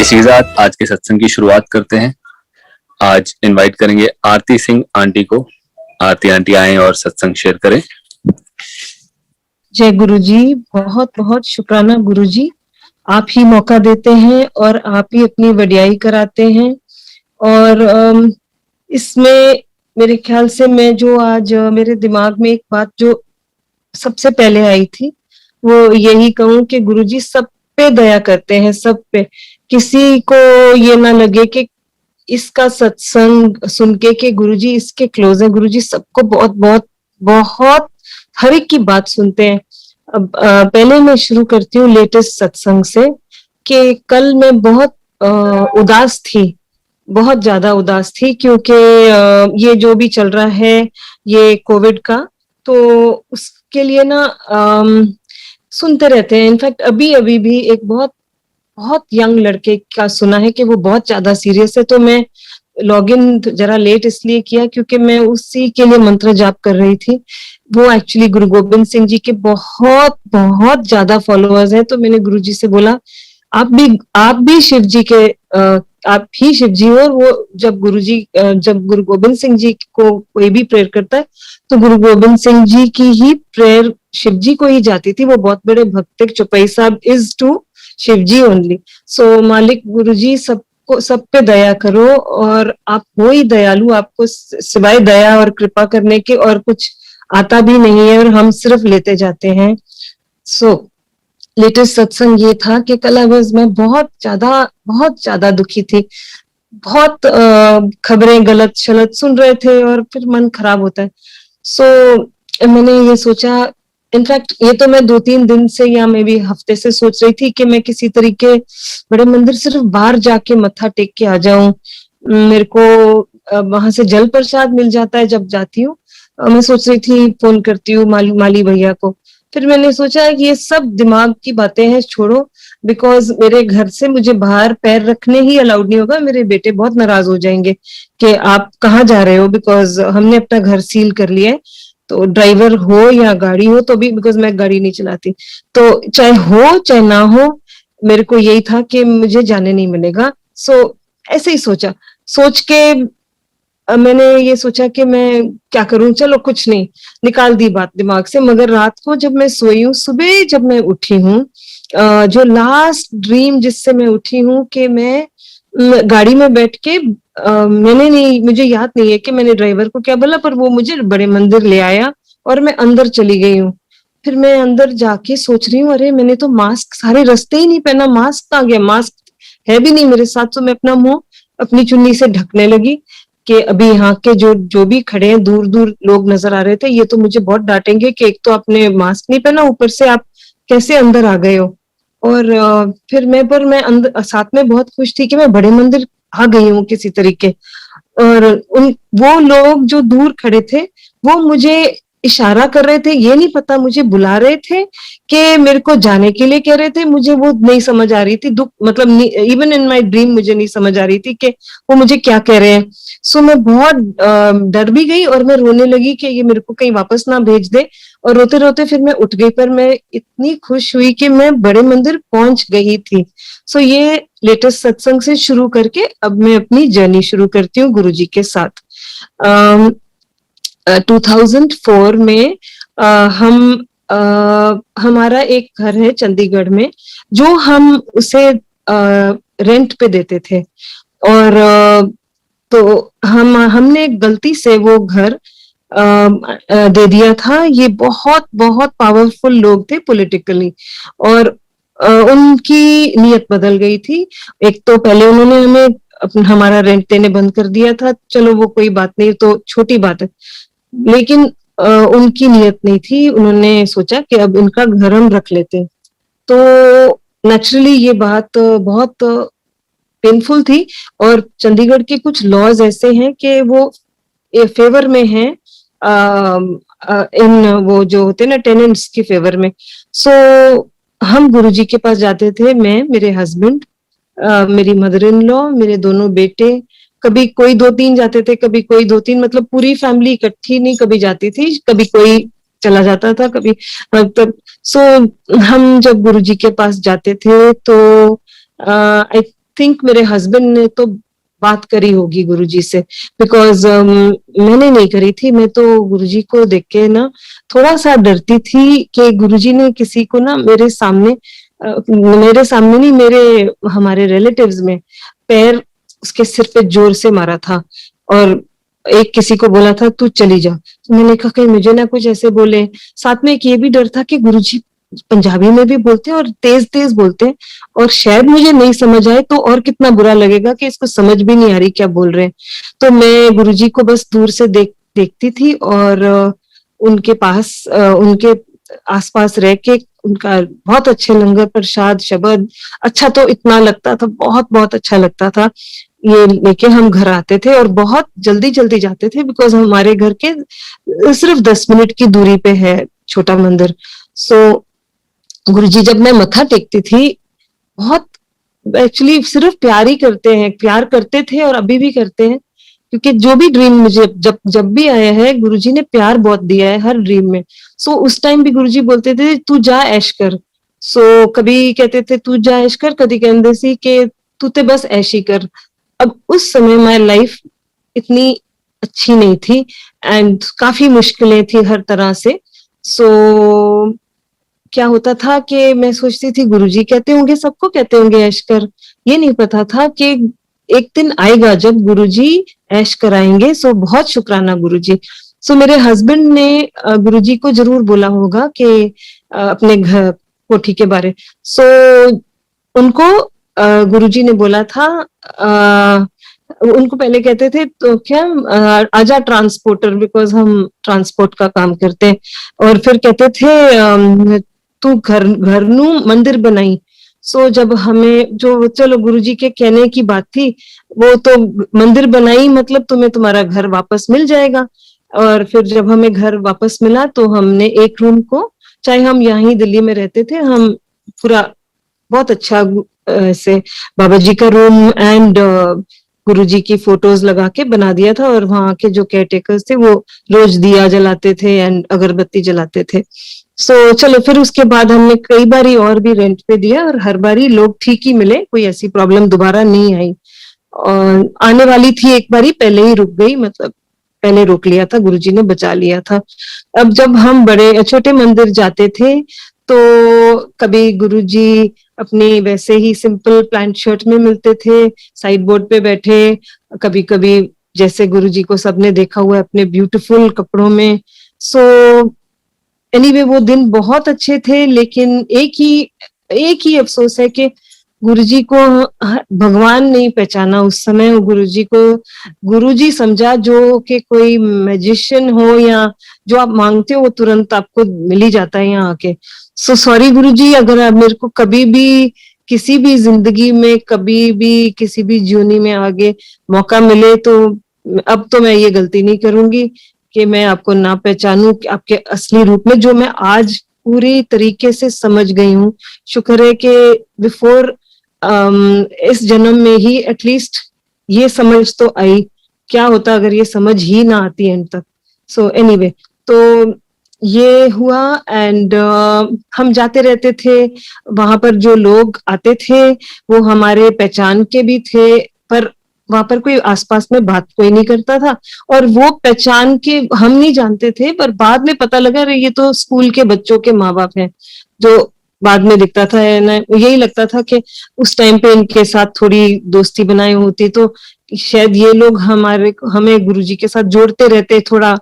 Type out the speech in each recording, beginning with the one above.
इसी के साथ आज के सत्संग की शुरुआत करते हैं। आज इनवाइट करेंगे आरती सिंह आंटी को। आरती आंटी आए और सत्संग शेयर करें। जय गुरु जी, बहुत बहुत शुक्राना गुरु जी। आप ही मौका देते हैं और आप ही अपनी वडियाई कराते हैं। और इसमें मेरे ख्याल से मैं जो आज मेरे दिमाग में एक बात जो सबसे पहले आई थी वो यही कहूं कि गुरुजी सब पे दया करते हैं, सब पे। किसी को ये ना लगे कि इसका सत्संग सुन के गुरुजी इसके क्लोज है। गुरुजी सबको बहुत बहुत बहुत हर एक की बात सुनते हैं। अब पहले मैं शुरू करती हूँ लेटेस्ट सत्संग से कि कल मैं बहुत उदास थी, बहुत ज्यादा उदास थी, क्योंकि ये जो भी चल रहा है ये कोविड का, तो उसके लिए ना सुनते रहते हैं। इनफैक्ट अभी अभी भी एक बहुत बहुत यंग लड़के का सुना है कि वो बहुत ज्यादा सीरियस है। तो मैं लॉग इन जरा लेट इसलिए किया क्योंकि मैं उसी के लिए मंत्र जाप कर रही थी। वो एक्चुअली गुरु गोबिंद सिंह जी के बहुत बहुत ज्यादा फॉलोअर्स हैं। तो मैंने गुरु जी से बोला आप भी शिव जी के आप ही शिव जी हो। और वो जब गुरु गोबिंद सिंह जी को कोई भी प्रेयर करता है तो गुरु गोबिंद सिंह जी की ही प्रेयर शिव जी को ही जाती थी। वो बहुत बड़े भक्त, Chaupai Sahib is to Shiv ji only. So मालिक गुरु जी सबको, सब पे दया करो और आप हो ही दयालु। आपको सिवाय दया और कृपा करने के और कुछ आता भी नहीं है और हम सिर्फ लेते जाते हैं। सो लेटेस्ट सत्संग ये था कि कल मैं बहुत ज्यादा दुखी थी। बहुत खबरें गलत शलत सुन रहे थे और फिर मन खराब होता है। सो मैंने ये सोचा, इनफैक्ट ये तो मैं 2-3 दिन से या मे भी हफ्ते से सोच रही थी कि मैं किसी तरीके बड़े मंदिर सिर्फ बाहर जाके मत्था टेक के आ जाऊं। मेरे को वहां से जल प्रसाद मिल जाता है जब जाती हूँ। मैं सोच रही थी फोन करती हूँ माली भैया को। फिर मैंने सोचा कि ये सब दिमाग की बातें हैं, छोड़ो। बिकॉज मेरे घर से मुझे बाहर पैर रखने ही अलाउड नहीं होगा। मेरे बेटे बहुत नाराज हो जाएंगे कि आप कहाँ जा रहे हो, बिकॉज हमने अपना घर सील कर लिया है। तो ड्राइवर हो या गाड़ी हो तो भी, बिकॉज मैं गाड़ी नहीं चलाती, तो चाहे हो चाहे ना हो, मेरे को यही था कि मुझे जाने नहीं मिलेगा। सो ऐसे ही सोच के मैंने ये सोचा कि मैं क्या करूं, चलो कुछ नहीं, निकाल दी बात दिमाग से। मगर रात को जब मैं सोई हूँ, सुबह जब मैं उठी हूँ, जो लास्ट ड्रीम जिससे मैं उठी हूँ कि मैं गाड़ी में बैठ के मैंने नहीं, मुझे याद नहीं है कि मैंने ड्राइवर को क्या बोला, पर वो मुझे बड़े मंदिर ले आया और मैं अंदर चली गई हूँ। फिर मैं अंदर जाके सोच रही हूँ, अरे मैंने तो मास्क सारे रास्ते ही नहीं पहना, मास्क कहाँ गया? मास्क है भी नहीं मेरे साथ। तो मैं अपना मुंह अपनी चुन्नी से ढकने लगी कि अभी यहाँ के जो भी खड़े हैं, दूर दूर लोग नजर आ रहे थे, ये तो मुझे बहुत डांटेंगे कि एक तो आपने मास्क नहीं पहना, ऊपर से आप कैसे अंदर आ गए हो। और फिर मैं अंदर साथ में बहुत खुश थी कि मैं बड़े मंदिर आ गई हूँ किसी तरीके। और वो लोग जो दूर खड़े थे वो मुझे इशारा कर रहे थे, ये नहीं पता मुझे बुला रहे थे कि मेरे को जाने के लिए कह रहे थे। मुझे वो नहीं समझ आ रही थी, दुख मतलब इवन इन माय ड्रीम मुझे नहीं समझ आ रही थी कि वो मुझे क्या कह रहे हैं। सो मैं बहुत डर भी गई और मैं रोने लगी कि ये मेरे को कहीं वापस ना भेज दे। और रोते रोते फिर मैं उठ गई, पर मैं इतनी खुश हुई कि मैं बड़े मंदिर पहुंच गई थी। सो ये लेटेस्ट सत्संग से शुरू करके अब मैं अपनी जर्नी शुरू करती हूँ गुरु जी के साथ। 2004 में हमारा एक घर है चंडीगढ़ में, जो हम उसे रेंट पे देते थे। और तो हमने गलती से वो घर दे दिया था। ये बहुत बहुत पावरफुल लोग थे पॉलिटिकली, और उनकी नीयत बदल गई थी। एक तो पहले उन्होंने हमें हमारा रेंट देने बंद कर दिया था, चलो वो कोई बात नहीं, तो छोटी बात है। लेकिन उनकी नीयत नहीं थी, उन्होंने सोचा कि अब इनका घर हम रख लेते हैं। तो नेचुरली ये बात बहुत पेनफुल थी। और चंडीगढ़ के कुछ लॉज ऐसे हैं कि वो फेवर में हैं इन वो जो होते हैं ना टेनेंट्स के फेवर में। सो हम गुरुजी के पास जाते थे, मैं, मेरे हस्बैंड, मेरी मदर इन लॉ, मेरे दोनों बेटे। कभी कोई 2-3 जाते थे, कभी कोई 2-3, मतलब पूरी फैमिली इकट्ठी नहीं कभी जाती थी, कभी कोई चला जाता था, कभी मतलब। सो हम जब गुरुजी के पास जाते थे तो थिंक मेरे हस्बैंड ने तो बात करी होगी गुरुजी से, बिकॉज मैंने नहीं करी थी। मैं तो गुरुजी को देख के ना थोड़ा सा डरती थी कि गुरुजी ने किसी को ना मेरे सामने नहीं, मेरे हमारे रिलेटिव्स में पैर उसके सिर पे जोर से मारा था, और एक किसी को बोला था तू चली जा। तो मैंने कहा कहीं मुझे ना कुछ ऐसे बोले। साथ में एक ये भी डर था कि गुरुजी पंजाबी में भी बोलते हैं और तेज तेज बोलते हैं, और शायद मुझे नहीं समझ आए तो और कितना बुरा लगेगा कि इसको समझ भी नहीं आ रही क्या बोल रहे हैं। तो मैं गुरुजी को बस दूर से देखती थी, और उनके पास उनके आसपास रह के उनका बहुत अच्छे लंगर प्रसाद शब्द अच्छा तो इतना लगता था, बहुत बहुत अच्छा लगता था। ये लेके हम घर आते थे और बहुत जल्दी जल्दी जाते थे, बिकॉज हमारे घर के सिर्फ 10 मिनट की दूरी पे है छोटा मंदिर। सो गुरुजी जब मैं मत्था टेकती थी, बहुत एक्चुअली सिर्फ प्यार ही करते हैं, प्यार करते थे और अभी भी करते हैं, क्योंकि जो भी ड्रीम मुझे जब जब भी आया है गुरुजी ने प्यार बहुत दिया है हर ड्रीम में। सो उस टाइम भी गुरुजी बोलते थे तू जा ऐश कर। सो कभी कहते थे तू जा ऐश कर, कभी कहते सी कि तू ते बस ऐश ही कर। अब उस समय माय लाइफ इतनी अच्छी नहीं थी, एंड काफी मुश्किलें थी हर तरह से। सो क्या होता था कि मैं सोचती थी गुरुजी कहते होंगे, सबको कहते होंगे ऐश कर। ये नहीं पता था कि एक दिन आएगा जब गुरुजी ऐश कराएंगे। सो बहुत शुक्राना गुरुजी। सो मेरे हस्बैंड ने गुरुजी को जरूर बोला होगा कि अपने घर कोठी के बारे। सो उनको गुरुजी ने बोला था, उनको पहले कहते थे तो क्या आजा ट्रांसपोर्टर, बिकॉज हम ट्रांसपोर्ट का काम करते हैं। और फिर कहते थे तू घर नू मंदिर बनाई। सो जब हमें जो चलो गुरुजी के कहने की बात थी, वो तो मंदिर बनाई मतलब तुम्हें तुम्हारा घर वापस मिल जाएगा। और फिर जब हमें घर वापस मिला तो हमने एक रूम को, चाहे हम यहाँ दिल्ली में रहते थे, हम पूरा बहुत अच्छा ऐसे बाबा जी का रूम एंड गुरुजी की फोटोज लगा के बना दिया था। और वहां के जो केयर टेकर्स थे वो रोज दिया जलाते थे एंड अगरबत्ती जलाते थे। सो चलो फिर उसके बाद हमने कई बारी और भी रेंट पे दिया, और हर बारी लोग ठीक ही मिले, कोई ऐसी प्रॉब्लम दोबारा नहीं आई। और आने वाली थी एक बारी, पहले ही रुक गई, मतलब पहले रोक लिया था गुरुजी ने, बचा लिया था। अब जब हम बड़े छोटे मंदिर जाते थे तो कभी गुरुजी अपनी वैसे ही सिंपल पैंट शर्ट में मिलते थे, साइड बोर्ड पे बैठे। कभी कभी जैसे गुरुजी को सबने देखा हुआ है अपने ब्यूटीफुल कपड़ों में। सो एनीवे वो दिन बहुत अच्छे थे, लेकिन एक ही अफसोस है कि गुरुजी को भगवान नहीं पहचाना उस समय। गुरुजी को गुरुजी समझा जो कि कोई मैजिशियन हो, या जो आप मांगते हो वो तुरंत आपको मिल ही जाता है यहाँ आके। सो सॉरी गुरुजी, अगर आप मेरे को कभी भी किसी भी जिंदगी में कभी भी किसी भी जर्नी में आगे मौका मिले तो अब तो मैं ये गलती नहीं करूंगी कि मैं आपको ना पहचानूं आपके असली रूप में, जो मैं आज पूरी तरीके से समझ गई हूँ। शुक्र है कि बिफोर इस जन्म में ही एटलीस्ट ये समझ तो आई। क्या होता अगर ये समझ ही ना आती एंड तक। सो एनीवे, तो ये हुआ एंड हम जाते रहते थे। वहां पर जो लोग आते थे वो हमारे पहचान के भी थे, पर वहां पर कोई आसपास में बात कोई नहीं करता था। और वो पहचान के हम नहीं जानते थे, पर बाद में पता लगा अरे ये तो स्कूल के बच्चों के माँ बाप हैं, जो बाद में दिखता था ना। यही लगता था कि उस टाइम पे इनके साथ थोड़ी दोस्ती बनाई होती तो शायद ये लोग हमें गुरुजी के साथ जोड़ते रहते, थोड़ा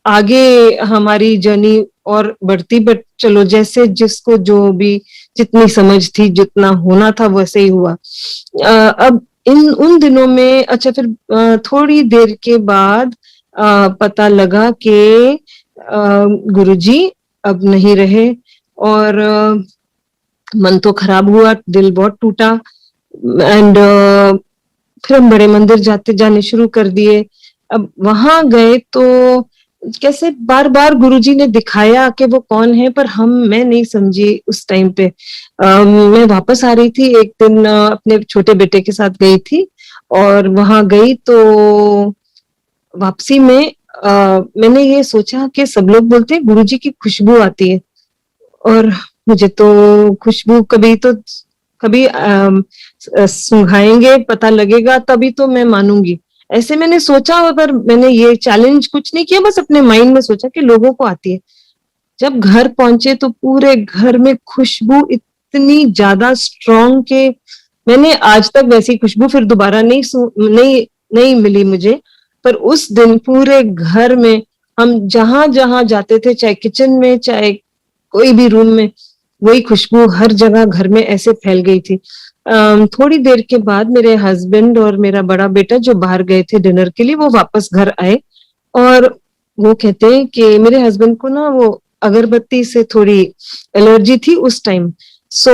आगे हमारी जर्नी और बढ़ती। बट चलो जैसे जिसको जो भी जितनी समझ थी, जितना होना था वैसे ही हुआ। अब उन दिनों में अच्छा फिर थोड़ी देर के बाद पता लगा कि गुरुजी अब नहीं रहे, और मन तो खराब हुआ, दिल बहुत टूटा। एंड फिर हम बड़े मंदिर जाने शुरू कर दिए। अब वहां गए तो कैसे बार बार गुरुजी ने दिखाया कि वो कौन है, पर मैं नहीं समझी उस टाइम पे। मैं वापस आ रही थी एक दिन, अपने छोटे बेटे के साथ गई थी, और वहां गई तो वापसी में मैंने ये सोचा कि सब लोग बोलते हैं गुरुजी की खुशबू आती है, और मुझे तो खुशबू कभी तो कभी सुंघाएंगे, पता लगेगा, तभी तो मैं मानूंगी। ऐसे मैंने सोचा, पर मैंने ये चैलेंज कुछ नहीं किया, बस अपने माइंड में सोचा कि लोगों को आती है। जब घर पहुंचे तो पूरे घर में खुशबू इतनी ज्यादा स्ट्रॉन्ग के मैंने आज तक वैसी खुशबू फिर दोबारा नहीं मिली मुझे। पर उस दिन पूरे घर में, हम जहां जहां जाते थे, चाहे किचन में चाहे कोई भी रूम में, वही खुशबू हर जगह घर में ऐसे फैल गई थी। थोड़ी देर के बाद मेरे हस्बैंड और मेरा बड़ा बेटा जो बाहर गए थे डिनर के लिए, वो वापस घर आए और वो कहते हैं कि मेरे हस्बैंड को ना वो अगरबत्ती से थोड़ी एलर्जी थी उस टाइम। सो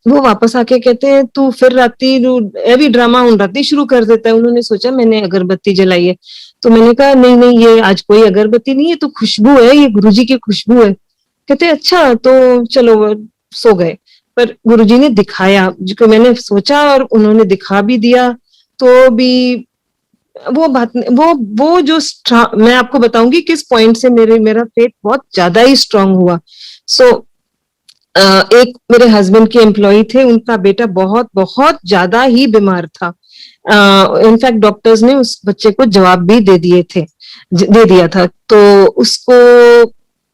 वो वापस आके कहते हैं तू फिर राती भी ड्रामा उन राती शुरू कर देता है। उन्होंने सोचा मैंने अगरबत्ती जलाई है। तो मैंने कहा नहीं नहीं, ये आज कोई अगरबत्ती नहीं है, तो खुशबू है, ये गुरुजी की खुशबू है। कहते अच्छा, तो चलो वो सो गए। पर गुरुजी ने दिखाया जो मैंने सोचा, और उन्होंने दिखा भी दिया। तो भी वो बात वो जो मैं आपको बताऊंगी किस पॉइंट से मेरा फेथ बहुत ज्यादा ही स्ट्रांग हुआ। सो एक मेरे हस्बैंड के एम्प्लॉय थे, उनका बेटा बहुत बहुत ज्यादा ही बीमार था। इनफैक्ट डॉक्टर्स ने उस बच्चे को जवाब भी दे दिया था। तो उसको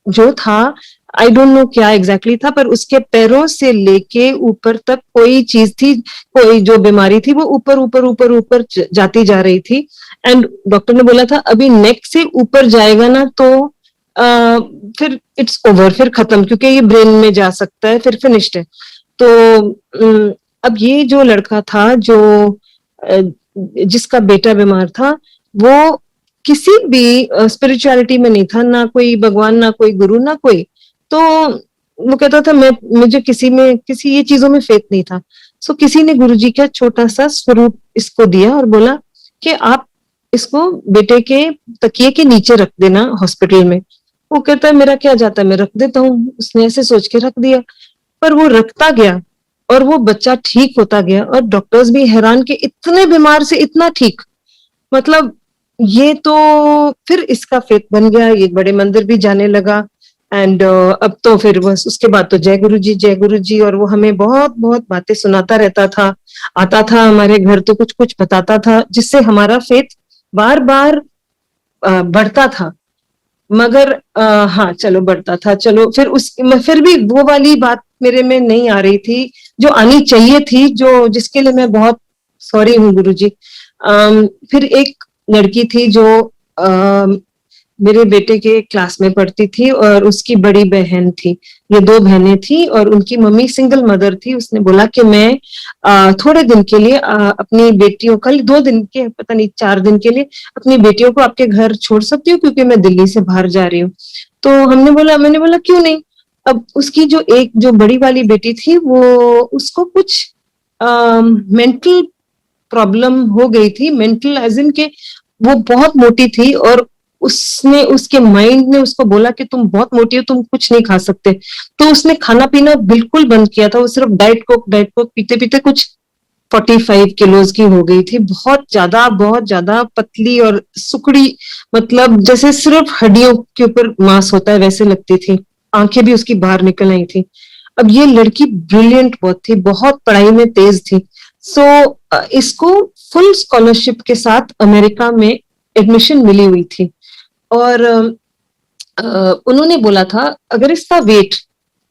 जो था, आई डोंट नो क्या एग्जैक्टली था, पर उसके पैरों से लेके ऊपर तक कोई चीज थी, कोई जो बीमारी थी वो ऊपर ऊपर ऊपर ऊपर जाती जा रही थी। एंड डॉक्टर ने बोला था अभी नेक से ऊपर जाएगा ना तो फिर इट्स ओवर, फिर खत्म, क्योंकि ये ब्रेन में जा सकता है, फिर फिनिश्ड है। तो अब ये जो लड़का था जो जिसका बेटा बीमार था, वो किसी भी स्पिरिचुअलिटी में नहीं था, ना कोई भगवान, ना कोई गुरु, ना कोई। तो वो कहता था मुझे किसी ये चीजों में फेथ नहीं था। सो किसी ने गुरुजी का छोटा सा स्वरूप इसको दिया और बोला कि आप इसको बेटे के तकिए के नीचे रख देना हॉस्पिटल में। वो कहता है मेरा क्या जाता है, मैं रख देता हूँ। उसने ऐसे सोच के रख दिया, पर वो रखता गया और वो बच्चा ठीक होता गया, और डॉक्टर्स भी हैरान कि इतने बीमार से इतना ठीक। मतलब ये तो फिर इसका फेथ बन गया, ये बड़े मंदिर भी जाने लगा। एंड अब तो फिर बस उसके बाद तो जय गुरु जी, जय गुरु जी। और वो हमें बहुत बहुत बातें सुनाता रहता था, आता था हमारे घर तो कुछ कुछ बताता था, जिससे हमारा फेथ बार बार बढ़ता था। मगर हाँ चलो बढ़ता था, चलो फिर भी वो वाली बात मेरे में नहीं आ रही थी जो आनी चाहिए थी, जो जिसके लिए मैं बहुत सॉरी हूँ गुरुजी। फिर एक लड़की थी जो मेरे बेटे के क्लास में पढ़ती थी, और उसकी बड़ी बहन थी। ये दो बहनें थी और उनकी मम्मी सिंगल मदर थी। उसने बोला कि मैं थोड़े दिन के लिए अपनी बेटियों का 2 दिन के, पता नहीं 4 दिन के लिए अपनी बेटियों को आपके घर छोड़ सकती हूँ, क्योंकि मैं दिल्ली से बाहर जा रही हूँ। तो मैंने बोला क्यों नहीं। अब उसकी जो बड़ी वाली बेटी थी, वो उसको कुछ मेंटल प्रॉब्लम हो गई थी। मेंटल एज इन के वो बहुत मोटी थी, और उसके माइंड ने उसको बोला कि तुम बहुत मोटी हो, तुम कुछ नहीं खा सकते। तो उसने खाना पीना बिल्कुल बंद किया था। वो सिर्फ डाइट कोक पीते पीते कुछ 45 किलोज की हो गई थी। बहुत ज्यादा पतली और सुकड़ी, मतलब जैसे सिर्फ हड्डियों के ऊपर मांस होता है वैसे लगती थी। आंखें भी उसकी बाहर निकल आई थी। अब ये लड़की ब्रिलियंट बहुत थी, बहुत पढ़ाई में तेज थी। सो इसको फुल स्कॉलरशिप के साथ अमेरिका में एडमिशन मिली हुई थी। और उन्होंने बोला था अगर इसका वेट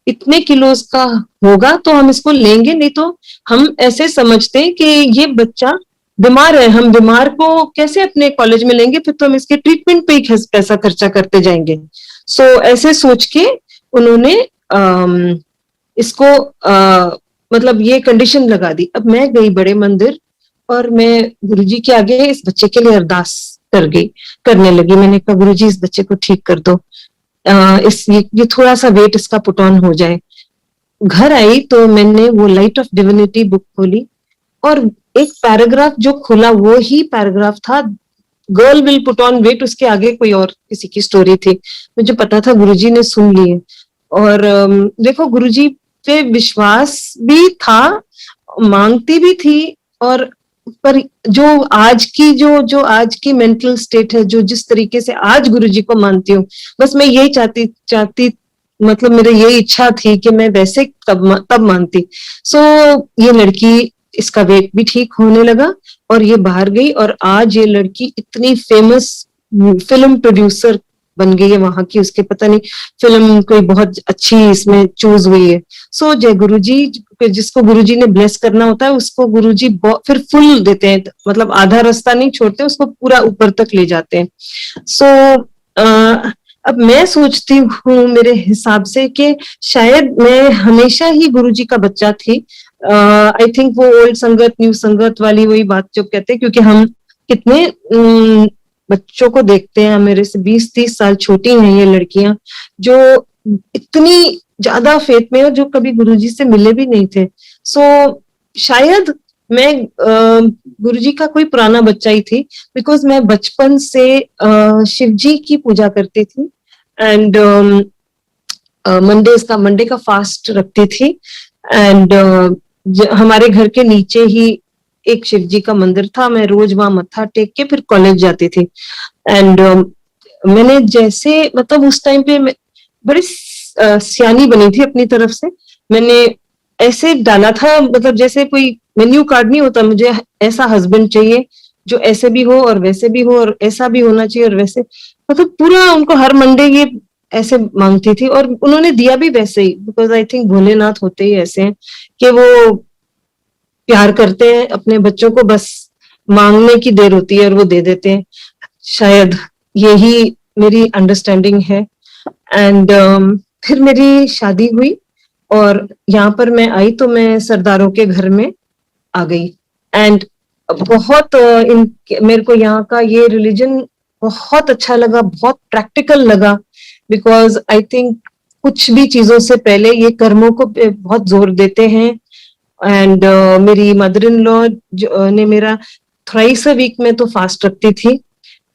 इतने किलोज का होगा तो हम इसको लेंगे, नहीं तो हम ऐसे समझते हैं कि ये बच्चा बीमार है, हम बीमार को कैसे अपने कॉलेज में लेंगे, फिर तो हम इसके ट्रीटमेंट पे ही पैसा खर्चा करते जाएंगे। सो ऐसे सोच के उन्होंने इसको मतलब ये कंडीशन लगा दी। अब मैं गई बड़े मंदिर और मैं गुरुजी के आगे इस बच्चे के लिए अरदास करने लगी। मैंने कहा गुरुजी इस बच्चे को ठीक कर दो, ये थोड़ा सा वेट इसका पुट ऑन हो जाए। घर आई तो मैंने वो लाइट ऑफ डिविनिटी बुक खोली, और एक पैराग्राफ जो खुला वो ही पैराग्राफ था, girl will put on weight. उसके आगे कोई और किसी की स्टोरी थी। मुझे पता था गुरुजी ने सुन लिए। और देखो गुरुजी पे विश्वास भी था, मांगती भी थी। और पर जो आज की मेंटल स्टेट है, जो जिस तरीके से आज गुरुजी को मानती हूँ, बस मैं यही चाहती मतलब मेरी ये इच्छा थी कि मैं वैसे तब मानती। सो ये लड़की, इसका वेट भी ठीक होने लगा और ये बाहर गई और आज ये लड़की इतनी फेमस फिल्म प्रोड्यूसर बन गई है वहां की। उसके पता नहीं फिल्म कोई बहुत अच्छी इसमें चूज हुई है। सो जय गुरुजी, जिसको गुरुजी ने ब्लेस करना होता है उसको गुरुजी फिर फुल देते हैं, मतलब आधा रास्ता नहीं छोड़ते, उसको पूरा ऊपर तक ले जाते हैं। सो अब मैं सोचती हूँ मेरे हिसाब से कि शायद मैं हमेशा ही गुरुजी का बच्चा थी। आई थिंक वो ओल्ड संगत न्यू संगत वाली वही बात जो कहते हैं, क्योंकि हम कितने बच्चों को देखते हैं, मेरे से 20-30 साल छोटी हैं ये लड़कियां जो इतनी ज्यादा फेथ में हो, जो कभी गुरुजी से मिले भी नहीं थे। सो शायद मैं गुरुजी का कोई पुराना बच्चा ही थी, बिकॉज मैं बचपन से शिव जी की पूजा करती थी एंड मंडे का फास्ट रखती थी। एंड हमारे घर के नीचे ही एक शिव जी का मंदिर था, मैं रोज वहां मत्था टेक के फिर कॉलेज जाती थी। एंड मैंने जैसे मतलब उस टाइम पे बड़ी सियानी बनी थी अपनी तरफ से। मैंने ऐसे डाला था, मतलब जैसे कोई मेन्यू कार्ड नहीं होता, मुझे ऐसा हस्बैंड चाहिए जो ऐसे भी हो और वैसे भी हो और ऐसा भी होना चाहिए और वैसे, मतलब पूरा उनको हर मंडे ये ऐसे मांगती थी और उन्होंने दिया भी वैसे ही, बिकॉज आई थिंक भोलेनाथ होते ही ऐसे हैं कि वो प्यार करते हैं अपने बच्चों को, बस मांगने की देर होती है और वो दे देते हैं। शायद यही मेरी अंडरस्टैंडिंग है। एंड फिर मेरी शादी हुई और यहाँ पर मैं आई तो मैं सरदारों के घर में आ गई। एंड बहुत मेरे को यहाँ का ये रिलीजन बहुत अच्छा लगा, बहुत प्रैक्टिकल लगा, बिकॉज आई थिंक कुछ भी चीजों से पहले ये कर्मों को बहुत जोर देते हैं। एंड मेरी मदर इन लॉ ने मेरा थ्राइस अ वीक में तो फास्ट रखती थी,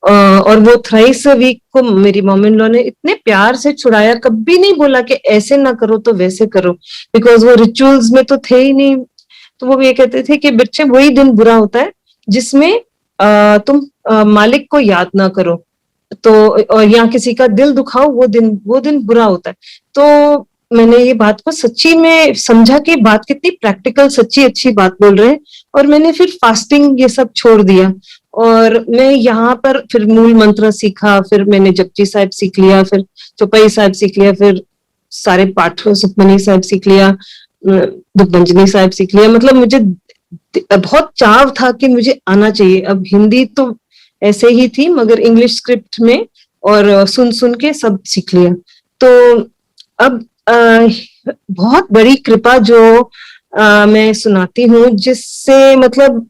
और वो थ्राइस अ वीक को मेरी मॉम इन लॉ ने इतने प्यार से छुड़ाया, कभी नहीं बोला कि ऐसे ना करो तो वैसे करो, बिकॉज वो रिचुअल्स में तो थे ही नहीं। तो वो ये कहते थे कि बच्चे वही दिन बुरा होता है जिसमें तुम मालिक को याद ना करो, तो और या किसी का दिल दुखाओ, वो दिन बुरा होता है। तो मैंने ये बात को सच्ची में समझा कि बात कितनी प्रैक्टिकल सच्ची अच्छी बात बोल रहे हैं, और मैंने फिर फास्टिंग ये सब छोड़ दिया। और मैं यहाँ पर फिर मूल मंत्र सीखा, फिर मैंने जपजी साहिब सीख लिया, फिर चौपाई साहिब सीख लिया, फिर सारे पाठ सुखमनी साहिब सीख लिया, दुखभंजनी साहिब सीख लिया। मतलब मुझे बहुत चाव था कि मुझे आना चाहिए। अब हिंदी तो ऐसे ही थी मगर इंग्लिश स्क्रिप्ट में, और सुन सुन के सब सीख लिया। तो अब बहुत बड़ी कृपा जो मैं सुनाती हूँ, जिससे मतलब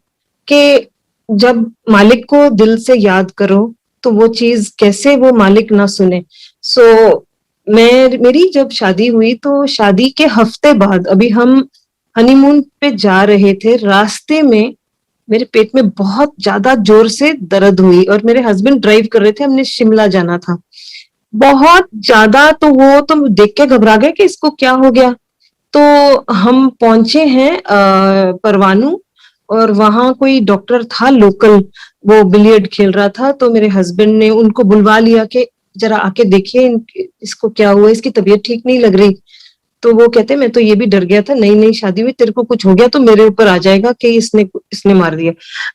कि जब मालिक को दिल से याद करो तो वो चीज कैसे वो मालिक ना सुने। सो मेरी जब शादी हुई तो शादी के हफ्ते बाद, अभी हम हनीमून पे जा रहे थे, रास्ते में मेरे पेट में बहुत ज्यादा जोर से दर्द हुई और मेरे हस्बैंड ड्राइव कर रहे थे, हमने शिमला जाना था बहुत ज्यादा। तो वो तो देख के घबरा गए कि इसको क्या हो गया। तो हम पहुंचे हैं परवाणु, और वहां कोई डॉक्टर था लोकल, वो बिलियर्ड खेल रहा था, तो मेरे हस्बैंड ने उनको बुलवा लिया कि जरा आके देखिए इसको क्या हुआ, इसकी तबीयत ठीक नहीं लग रही। तो वो कहते मैं तो ये भी डर गया था, नई नई शादी हुई, तेरे को कुछ हो गया तो मेरे ऊपर आ जाएगा कि इसने मार दिया।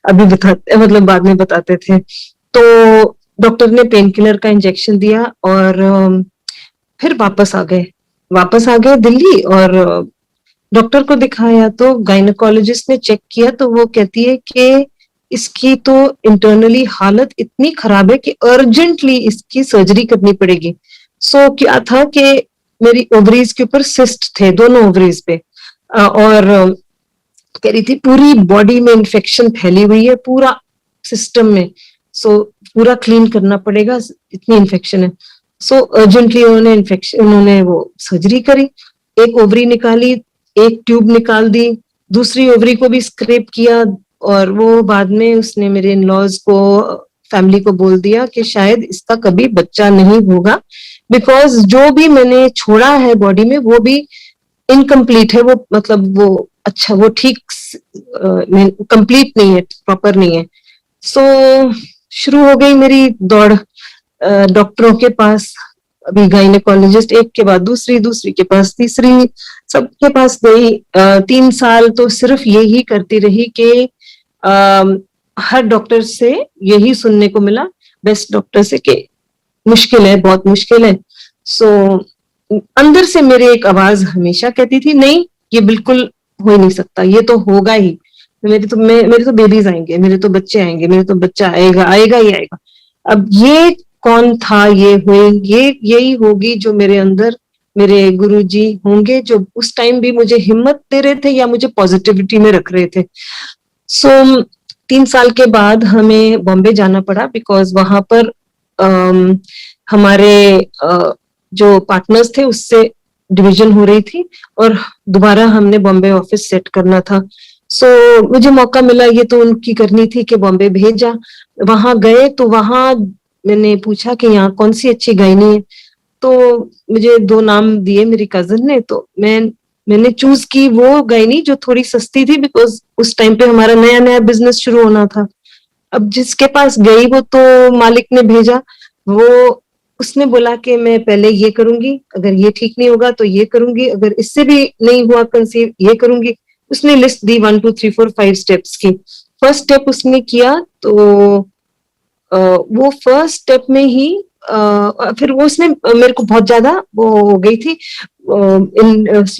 अभी बताते मतलब बाद में बताते थे। तो डॉक्टर ने पेन किलर का इंजेक्शन दिया और फिर वापस आ गए दिल्ली, और डॉक्टर को दिखाया तो गायनेकोलॉजिस्ट ने चेक किया तो वो कहती है कि इसकी तो इंटरनली हालत इतनी खराब है कि अर्जेंटली इसकी सर्जरी करनी पड़ेगी। सो क्या था कि मेरी ओवरीज के ऊपर सिस्ट थे, दोनों ओवरीज पे, और कह रही थी पूरी बॉडी में इन्फेक्शन फैली हुई है पूरा सिस्टम में, सो पूरा क्लीन करना पड़ेगा, इतनी इन्फेक्शन है। सो अर्जेंटली उन्होंने वो सर्जरी करी, एक ओवरी निकाली, एक ट्यूब निकाल दी, दूसरी ओवरी को भी स्क्रेप किया, और वो बाद में उसने मेरे इन लॉज को, फैमिली को बोल दिया कि शायद इसका कभी बच्चा नहीं होगा, बिकॉज जो भी मैंने छोड़ा है बॉडी में वो भी इनकम्प्लीट है, वो मतलब वो अच्छा वो ठीक कंप्लीट नहीं है, प्रॉपर नहीं है। सो शुरू हो गई मेरी दौड़ डॉक्टरों के पास। अभी गायनेकोलॉजिस्ट, एक के बाद दूसरी, दूसरी के पास तीसरी, सबके पास गई। 3 साल तो सिर्फ यही करती रही कि हर डॉक्टर से यही सुनने को मिला, बेस्ट डॉक्टर से, कि मुश्किल है, बहुत मुश्किल है। सो अंदर से मेरे एक आवाज हमेशा कहती थी, नहीं ये बिल्कुल हो ही नहीं सकता, ये तो होगा ही, मेरे तो बेबीज आएंगे, मेरे तो बच्चे आएंगे, मेरे तो बच्चा आएगा, आएगा ही आएगा। अब ये कौन था, ये हुए, ये यही होगी जो मेरे अंदर मेरे गुरुजी होंगे, जो उस टाइम भी मुझे हिम्मत दे रहे थे या मुझे पॉजिटिविटी में रख रहे थे। सो 3 साल के बाद हमें बॉम्बे जाना पड़ा, बिकॉज वहां पर हमारे जो पार्टनर्स थे उससे डिवीजन हो रही थी और दोबारा हमने बॉम्बे ऑफिस सेट करना था। सो मुझे मौका मिला, ये तो उनकी करनी थी कि बॉम्बे भेजा। वहां गए तो वहां मैंने पूछा कि यहाँ कौन सी अच्छी गायनी है, तो मुझे 2 नाम दिए मेरी कजन ने। तो मैंने चूज की वो गायनी जो थोड़ी सस्ती थी, बिकॉज उस टाइम पे हमारा नया नया बिजनेस शुरू होना था। अब जिसके पास गई वो तो मालिक ने भेजा, वो उसने बोला कि मैं पहले ये करूंगी, अगर ये ठीक नहीं होगा तो ये करूंगी, अगर इससे भी नहीं हुआ कंसीव ये करूंगी। उसने लिस्ट दी 1 2 3 4 5 स्टेप्स की। फर्स्ट स्टेप उसने किया तो वो फर्स्ट स्टेप में ही फिर वो उसने मेरे को बहुत ज्यादा वो हो गई थी,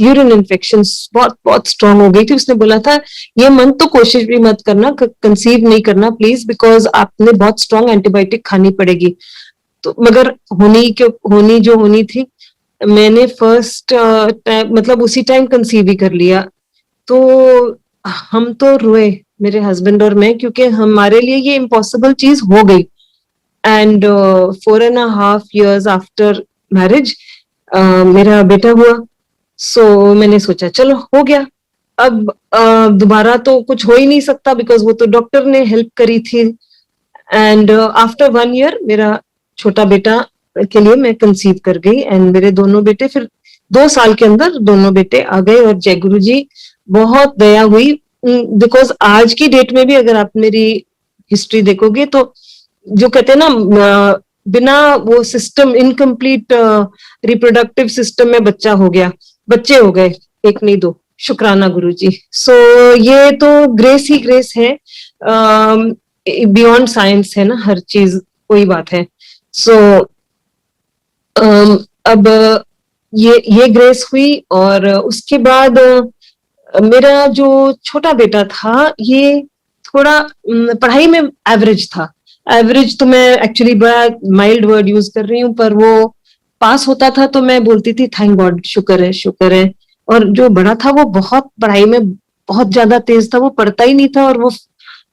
यूरिन इन्फेक्शन बहुत बहुत स्ट्रांग हो गई थी। उसने बोला था ये मन तो कोशिश भी मत करना, कंसीव नहीं करना प्लीज, बिकॉज आपने बहुत स्ट्रांग एंटीबायोटिक खानी पड़ेगी। तो मगर होनी जो होनी थी, मैंने फर्स्ट टाइम मतलब उसी टाइम कंसीव ही कर लिया। तो हम तो रोए, मेरे हस्बैंड और मैं, क्योंकि हमारे लिए ये इम्पॉसिबल चीज हो गई। एंड 4.5 years आफ्टर मैरिज मेरा बेटा हुआ। सो मैंने सोचा चलो हो गया, अब दोबारा तो कुछ हो ही नहीं सकता, बिकॉज वो तो डॉक्टर ने हेल्प करी थी। एंड आफ्टर 1 year मेरा छोटा बेटा के लिए मैं कंसीव कर गई, एंड मेरे दोनों बेटे फिर 2 साल के अंदर दोनों बेटे आ गए। और जय गुरु जी बहुत दया हुई, बिकॉज आज की डेट में भी अगर आप मेरी हिस्ट्री देखोगे तो जो कहते हैं ना, बिना वो सिस्टम, इनकम्प्लीट रिप्रोडक्टिव सिस्टम में बच्चा हो गया, बच्चे हो गए, एक नहीं दो, शुक्राना गुरु जी। सो ये तो ग्रेस ही ग्रेस है, बियॉन्ड साइंस है ना हर चीज, कोई बात है। सो अब ये ग्रेस हुई। और उसके बाद मेरा जो छोटा बेटा था ये थोड़ा पढ़ाई में एवरेज था। एवरेज तो मैं एक्चुअली बड़ा माइल्ड वर्ड यूज कर रही हूँ, पर वो पास होता था तो मैं बोलती थी थैंक गॉड, शुक्र है शुक्र है। और जो बड़ा था वो बहुत पढ़ाई में बहुत ज्यादा तेज था, वो पढ़ता ही नहीं था और वो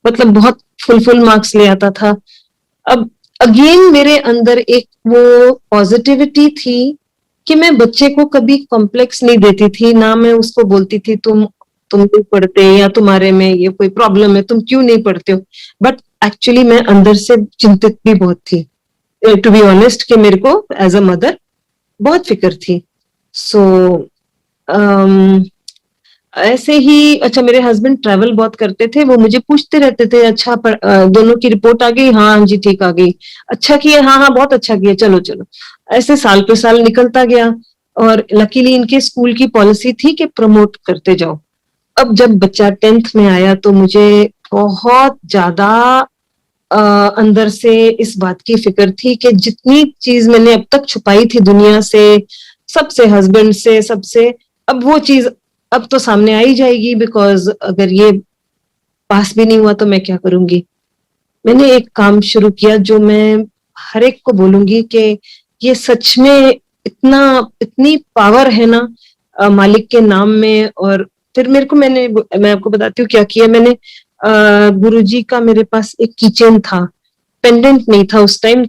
मतलब बहुत फुल मार्क्स ले आता था। अब अगेन मेरे अंदर एक वो पॉजिटिविटी थी कि मैं बच्चे को कभी कॉम्प्लेक्स नहीं देती थी, ना मैं उसको बोलती थी तुम नहीं पढ़ते या तुम्हारे में ये कोई प्रॉब्लम है, तुम क्यों नहीं पढ़ते हो। बट एक्चुअली मैं अंदर से चिंतित भी बहुत थी, टू बी ऑनेस्ट, कि मेरे को एज अ मदर बहुत फिक्र थी। सो ऐसे ही अच्छा, मेरे हस्बैंड ट्रैवल बहुत करते थे, वो मुझे पूछते रहते थे अच्छा दोनों की रिपोर्ट आ गई, हाँ जी ठीक आ गई, अच्छा किया, हाँ हाँ बहुत अच्छा किया, चलो चलो। ऐसे साल पे साल निकलता गया। और लकीली इनके स्कूल की पॉलिसी थी कि प्रमोट करते जाओ। अब जब बच्चा 10th में आया तो मुझे बहुत ज्यादा अंदर से इस बात की फिक्र थी कि जितनी चीज मैंने अब तक छुपाई थी दुनिया से, सबसे, हस्बैंड से, सबसे, अब वो चीज अब तो सामने आ ही जाएगी, बिकॉज अगर ये पास भी नहीं हुआ तो मैं क्या करूंगी। मैंने एक काम शुरू किया जो मैं हर एक को बोलूंगी कि ये सच में इतनी पावर है ना मालिक के नाम में। और फिर मैं आपको बताती हूँ क्या किया मैंने। गुरुजी का मेरे पास एक कीचेन था, पेंडेंट नहीं था उस टाइम,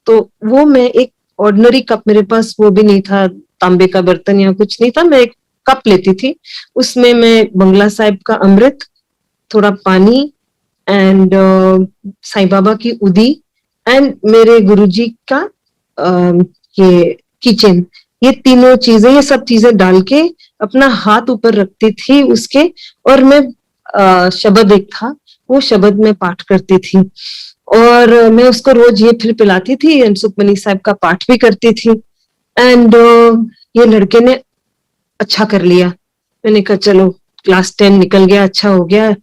तो वो मैं एक ऑर्डिनरी कप, मेरे पास वो भी नहीं था, तांबे का बर्तन या कुछ नहीं था, मैं एक कप लेती थी, उसमें मैं बंगला साहिब का अमृत, थोड़ा पानी, एंड साईं बाबा की उदी, एंड मेरे गुरुजी का ये किचन, ये तीनों चीजें, ये सब चीजें डाल के अपना हाथ ऊपर रखती थी उसके। और मैं शब्द एक था, वो शब्द में पाठ करती थी और मैं उसको रोज ये फिर पिलाती थी एंड सुखमनी साहब का पाठ भी करती थी। एंड ये लड़के ने अच्छा कर लिया। मैंने कहा चलो क्लास 10 निकल गया, अच्छा हो गया।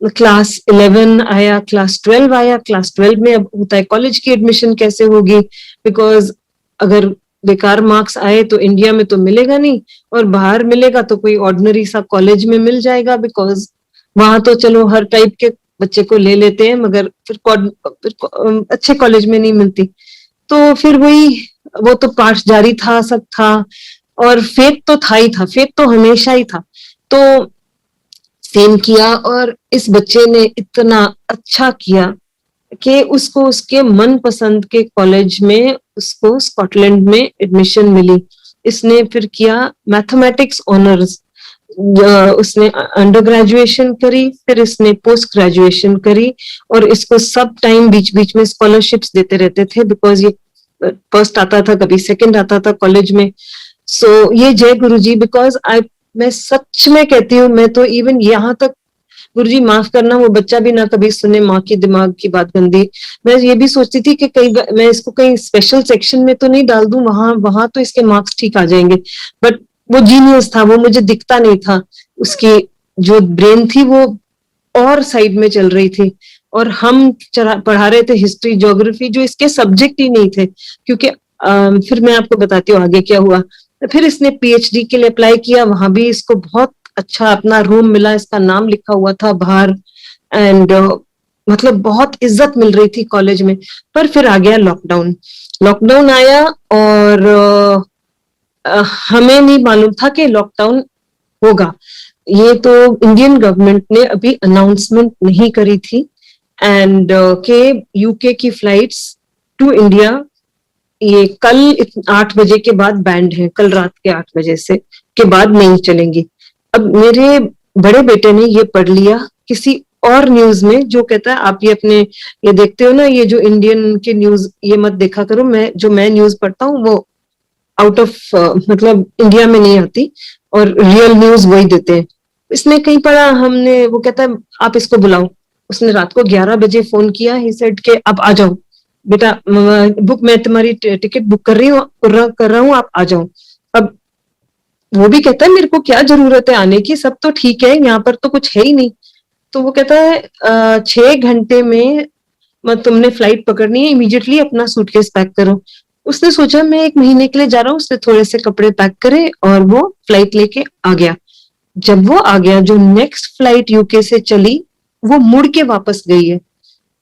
क्लास 11 आया, क्लास 12 आया। क्लास 12 में अब होता है कॉलेज की एडमिशन कैसे होगी, बिकॉज अगर बेकार मार्क्स आए तो इंडिया में तो मिलेगा नहीं, और बाहर मिलेगा तो कोई ऑर्डिनरी सा कॉलेज में मिल जाएगा, बिकॉज वहां तो चलो हर टाइप के बच्चे को ले लेते हैं, मगर फिर अच्छे कॉलेज में नहीं मिलती। तो फिर वही, वो तो पाठ जारी था, सब था, और फेथ तो था ही था, फेथ तो हमेशा ही था। तो सेम किया, और इस बच्चे ने इतना अच्छा किया कि उसको उसके मन पसंद के कॉलेज में उसको स्कॉटलैंड में एडमिशन मिली। इसने फिर किया मैथमेटिक्स ऑनर्स, उसने अंडर ग्रेजुएशन करी, फिर इसने पोस्ट ग्रेजुएशन करी, और इसको सब टाइम बीच बीच में स्कॉलरशिप्स देते रहते थे, बिकॉज ये फर्स्ट आता था, कभी सेकंड आता था कॉलेज में। सो ये जय गुरु जी, बिकॉज आई, मैं सच में कहती हूँ, मैं तो इवन यहाँ तक, गुरुजी माफ करना, वो बच्चा भी ना कभी सुने माँ की दिमाग की बात गंदी। मैं ये भी सोचती थी कि कहीं मैं इसको कहीं स्पेशल सेक्शन में तो नहीं डाल दूं, वहां वहां तो इसके मार्क्स ठीक आ जाएंगे। बट वो जीनियस था, वो मुझे दिखता नहीं था, उसकी जो ब्रेन थी वो और साइड में चल रही थी, और हम पढ़ा रहे थे हिस्ट्री ज्योग्राफी, जो इसके सब्जेक्ट ही नहीं थे। क्योंकि फिर मैं आपको बताती हूँ आगे क्या हुआ। फिर इसने पीएचडी के लिए अप्लाई किया, वहां भी इसको बहुत अच्छा अपना रूम मिला, इसका नाम लिखा हुआ था बाहर, एंड मतलब बहुत इज्जत मिल रही थी कॉलेज में। पर फिर आ गया लॉकडाउन। लॉकडाउन आया, और हमें नहीं मालूम था कि लॉकडाउन होगा। ये तो इंडियन गवर्नमेंट ने अभी अनाउंसमेंट नहीं करी थी, एंड के यूके की फ्लाइट्स टू इंडिया ये कल 8 बजे के बाद बैंड है, कल रात के 8 बजे से के बाद नहीं चलेंगी। अब मेरे बड़े बेटे ने ये पढ़ लिया किसी और न्यूज में, जो कहता है आप ये अपने, ये देखते हो ना, ये जो इंडियन के न्यूज ये मत देखा करो, मैं न्यूज पढ़ता हूँ वो आउट ऑफ मतलब इंडिया में नहीं आती, और रियल न्यूज वही देते हैं। इसने कहीं पढ़ा, हमने, वो कहता है आप इसको बुलाओ। उसने रात को 11 बजे फोन किया, ही सेड के आप आ जाओ बेटा, बुक, मैं तुम्हारी टिकट बुक कर रही हूँ, कर रहा हूँ, आप आ जाओ। अब वो भी कहता है मेरे को क्या जरूरत है आने की, सब तो ठीक है, यहाँ पर तो कुछ है ही नहीं। तो वो कहता है 6 घंटे में तुमने फ्लाइट पकड़नी है, इमीडिएटली अपना सूटकेस पैक करो। उसने सोचा मैं 1 महीने के लिए जा रहा हूँ, उसने थोड़े से कपड़े पैक करे और वो फ्लाइट लेके आ गया। जब वो आ गया, जो नेक्स्ट फ्लाइट यूके से चली, वो मुड़ के वापस गई है।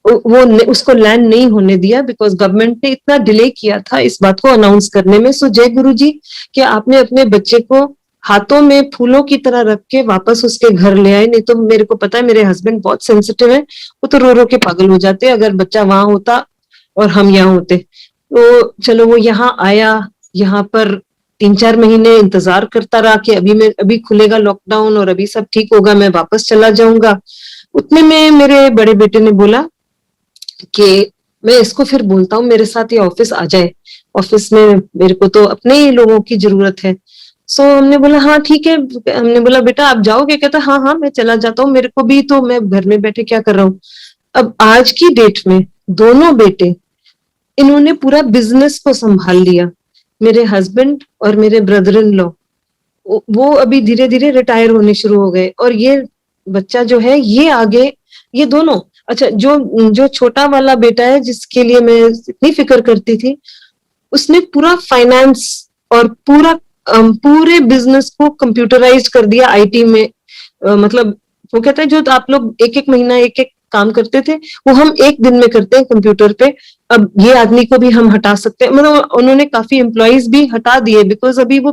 उसको लैंड नहीं होने दिया, बिकॉज गवर्नमेंट ने इतना डिले किया था इस बात को अनाउंस करने में। सो जय गुरु जी, कि आपने अपने बच्चे को हाथों में फूलों की तरह रख के वापस उसके घर ले आए। नहीं तो मेरे को पता है, मेरे हस्बैंड बहुत सेंसिटिव है, वो तो रो रो के पागल हो जाते अगर बच्चा वहां होता और हम यहाँ होते। तो चलो वो यहाँ आया, यहाँ पर 3-4 महीने इंतजार करता रहा कि अभी खुलेगा लॉकडाउन और अभी सब ठीक होगा, मैं वापस चला जाऊंगा। उतने में मेरे बड़े बेटे ने बोला कि मैं इसको फिर बोलता हूँ मेरे साथ ये ऑफिस आ जाए, ऑफिस में मेरे को तो अपने ही लोगों की जरूरत है। सो हमने बोला हाँ ठीक है। हमने बोला बेटा आप जाओगे? कहता हाँ हाँ मैं चला जाता हूँ, मेरे को भी तो, मैं घर में बैठे क्या कर रहा हूँ। अब आज की डेट में दोनों बेटे, इन्होंने पूरा बिजनेस को संभाल लिया। मेरे हस्बैंड और मेरे ब्रदर इन लॉ, वो अभी धीरे धीरे रिटायर होने शुरू हो गए, और ये बच्चा जो है ये आगे, ये दोनों, अच्छा जो जो छोटा वाला बेटा है जिसके लिए मैं इतनी फिक्र करती थी, उसने पूरा फाइनेंस और पूरे बिजनेस को कंप्यूटराइज कर दिया आईटी में। मतलब वो कहता है जो आप लोग एक एक महीना एक एक काम करते थे, वो हम एक दिन में करते हैं कंप्यूटर पे। अब ये आदमी को भी हम हटा सकते हैं, मतलब उन्होंने काफी एम्प्लॉयज भी हटा दिए, बिकॉज अभी वो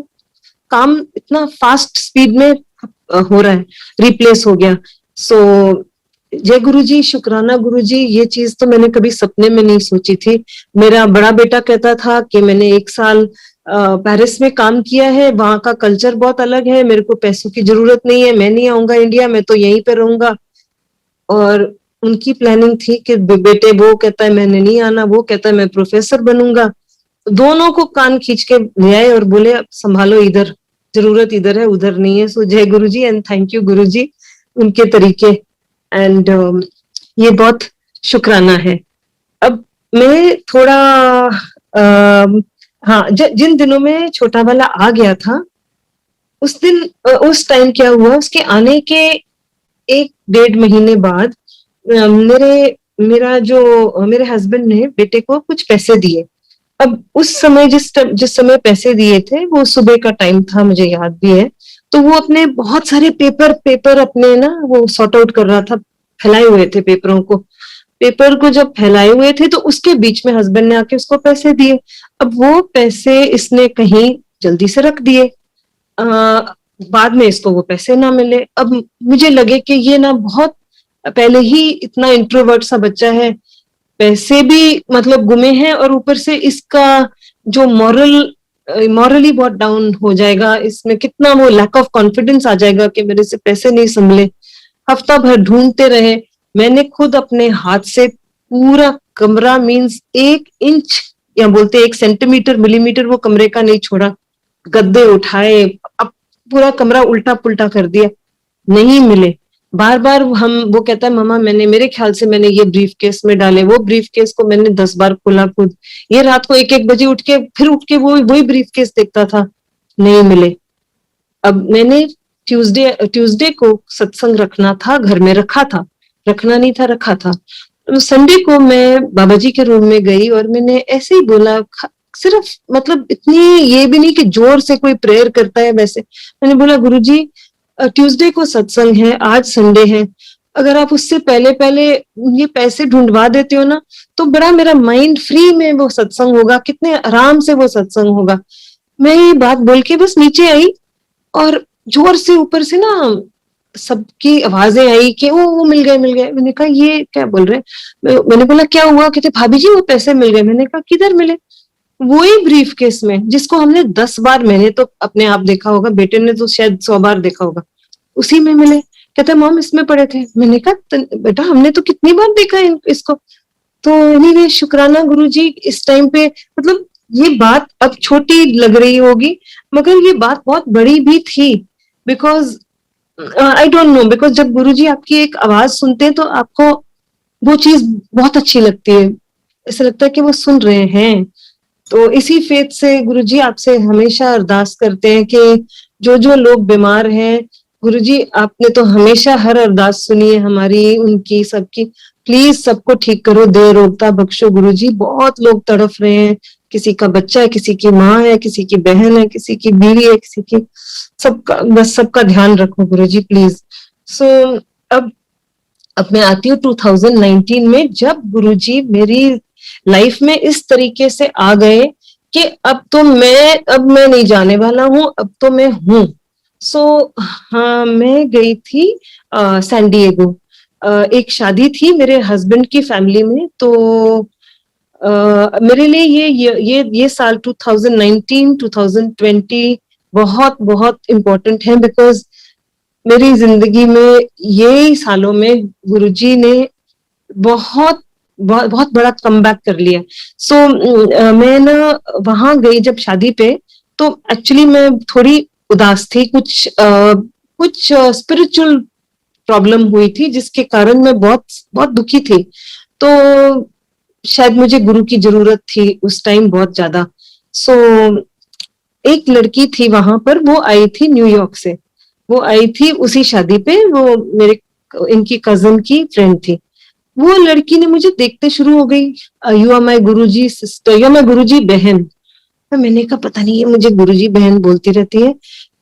काम इतना फास्ट स्पीड में हो रहा है, रिप्लेस हो गया। सो जय गुरु जी, शुक्राना गुरु जी, ये चीज तो मैंने कभी सपने में नहीं सोची थी। मेरा बड़ा बेटा कहता था कि मैंने 1 साल पेरिस में काम किया है, वहां का कल्चर बहुत अलग है, मेरे को पैसों की जरूरत नहीं है, मैं नहीं आऊंगा इंडिया, मैं तो यहीं पे रहूंगा। और उनकी प्लानिंग थी कि बेटे, वो कहता है मैंने नहीं आना, वो कहता है मैं प्रोफेसर बनूंगा। दोनों को कान खींच के ले आए और बोले अब संभालो, इधर जरूरत इधर है, उधर नहीं है। सो जय गुरु जी एंड थैंक यू गुरु जी, उनके तरीके, एंड ये बहुत शुक्राना है। अब मैं थोड़ा हाँ, जिन दिनों में छोटा वाला आ गया था, उस दिन उस टाइम क्या हुआ, उसके आने के 1-1.5 महीने बाद मेरे हस्बैंड ने बेटे को कुछ पैसे दिए। अब उस समय जिस समय पैसे दिए थे, वो सुबह का टाइम था, मुझे याद भी है। तो वो अपने बहुत सारे पेपर अपने ना वो सॉर्ट आउट कर रहा था, फैलाए हुए थे पेपरों को। पेपर को जब फैलाए हुए थे तो उसके बीच में हस्बैंड ने आके उसको पैसे दिए। अब वो पैसे इसने कहीं जल्दी से रख दिए। बाद में इसको वो पैसे ना मिले। अब मुझे लगे कि ये ना बहुत पहले ही इतना इंट्रोवर्ट सा बच्चा है, पैसे भी मतलब गुमे हैं, और ऊपर से इसका जो मॉरली बहुत डाउन हो जाएगा, इसमें कितना वो लैक ऑफ कॉन्फिडेंस आ जाएगा कि मेरे से पैसे नहीं संभले। हफ्ता भर ढूंढते रहे। मैंने खुद अपने हाथ से पूरा कमरा मीन्स 1 इंच या बोलते 1 सेंटीमीटर मिलीमीटर वो कमरे का नहीं छोड़ा। गद्दे उठाए, अब पूरा कमरा उल्टा पुल्टा कर दिया, नहीं मिले। बार बार वो कहता है मामा मेरे ख्याल से मैंने ये ब्रीफ केस में डाले, वो ब्रीफ केस को मैंने 10 बार खोला खुद। ये रात को 1-1 बजे उठ के वही ब्रीफ केस देखता था, नहीं मिले। अब मैंने ट्यूसडे को सत्संग रखना था, घर में रखा था, रखना नहीं था, रखा था। तो संडे को मैं बाबा जी के रूम में गई और मैंने ऐसे ही बोला, सिर्फ मतलब इतनी ये भी नहीं कि जोर से कोई प्रेयर करता है वैसे। मैंने बोला गुरुजी ट्यूसडे को सत्संग है, आज संडे है, अगर आप उससे पहले पहले ये पैसे ढूंढवा देते हो ना, तो बड़ा मेरा माइंड फ्री में वो सत्संग होगा, कितने आराम से वो सत्संग होगा। मैं ये बात बोल के बस नीचे आई और जोर से ऊपर से ना सबकी आवाजें आई कि वो मिल गए मिल गए। मैंने कहा ये क्या बोल रहे हैं। मैंने बोला क्या हुआ, कहते भाभी जी वो पैसे मिल गए। मैंने कहा किधर मिले। वही ब्रीफ केस में जिसको हमने 10 बार, मैंने तो अपने आप देखा होगा, बेटे ने तो शायद 100 बार देखा होगा, उसी में मिले। कहता मॉम इसमें पड़े थे। मैंने कहा बेटा हमने तो कितनी बार देखा है इसको। तो एनीवे शुक्राना गुरुजी, इस टाइम पे मतलब ये बात अब छोटी लग रही होगी मगर ये बात बहुत बड़ी भी थी। Because I don't know, because जब गुरुजी आपकी एक आवाज सुनते हैं तो आपको वो चीज बहुत अच्छी लगती है, ऐसा लगता है कि वो सुन रहे हैं। तो इसी फेथ से गुरुजी आपसे हमेशा अरदास करते हैं कि जो जो लोग बीमार हैं, गुरुजी आपने तो हमेशा हर अरदास सुनी है हमारी, उनकी, सबकी, प्लीज सबको ठीक करो, दे रोगता बख्शो गुरुजी। बहुत लोग तड़फ रहे हैं, किसी का बच्चा है, किसी की माँ है, किसी की बहन है, किसी की बीवी है, किसी की, सबका बस सबका ध्यान रखो गुरुजी प्लीज। सो अब मैं आती हूँ 2019 में, जब गुरुजी मेरी लाइफ में इस तरीके से आ गए कि अब मैं नहीं जाने वाला हूँ, अब तो मैं हूँ। सो हाँ, मैं गई थी सैन डिएगो। एक शादी थी मेरे हस्बैंड की फैमिली में। तो मेरे लिए ये साल 2019 2020 बहुत बहुत इम्पोर्टेंट है, बिकॉज मेरी जिंदगी में ये सालों में गुरुजी ने बहुत बहुत बहुत बड़ा कमबैक कर लिया। सो मैं ना वहां गई जब शादी पे, तो एक्चुअली मैं थोड़ी उदास थी, कुछ स्पिरिचुअल प्रॉब्लम हुई थी जिसके कारण मैं बहुत बहुत दुखी थी। तो शायद मुझे गुरु की जरूरत थी उस टाइम बहुत ज्यादा। सो एक लड़की थी वहां पर, वो आई थी न्यूयॉर्क से, वो आई थी उसी शादी पे, वो मेरे इनकी कजन की फ्रेंड थी। वो लड़की ने मुझे देखते शुरू हो गई, you are my guruji sister, you are my guruji बहन। मैंने कहा पता नहीं ये मुझे गुरुजी बहन बोलती रहती है।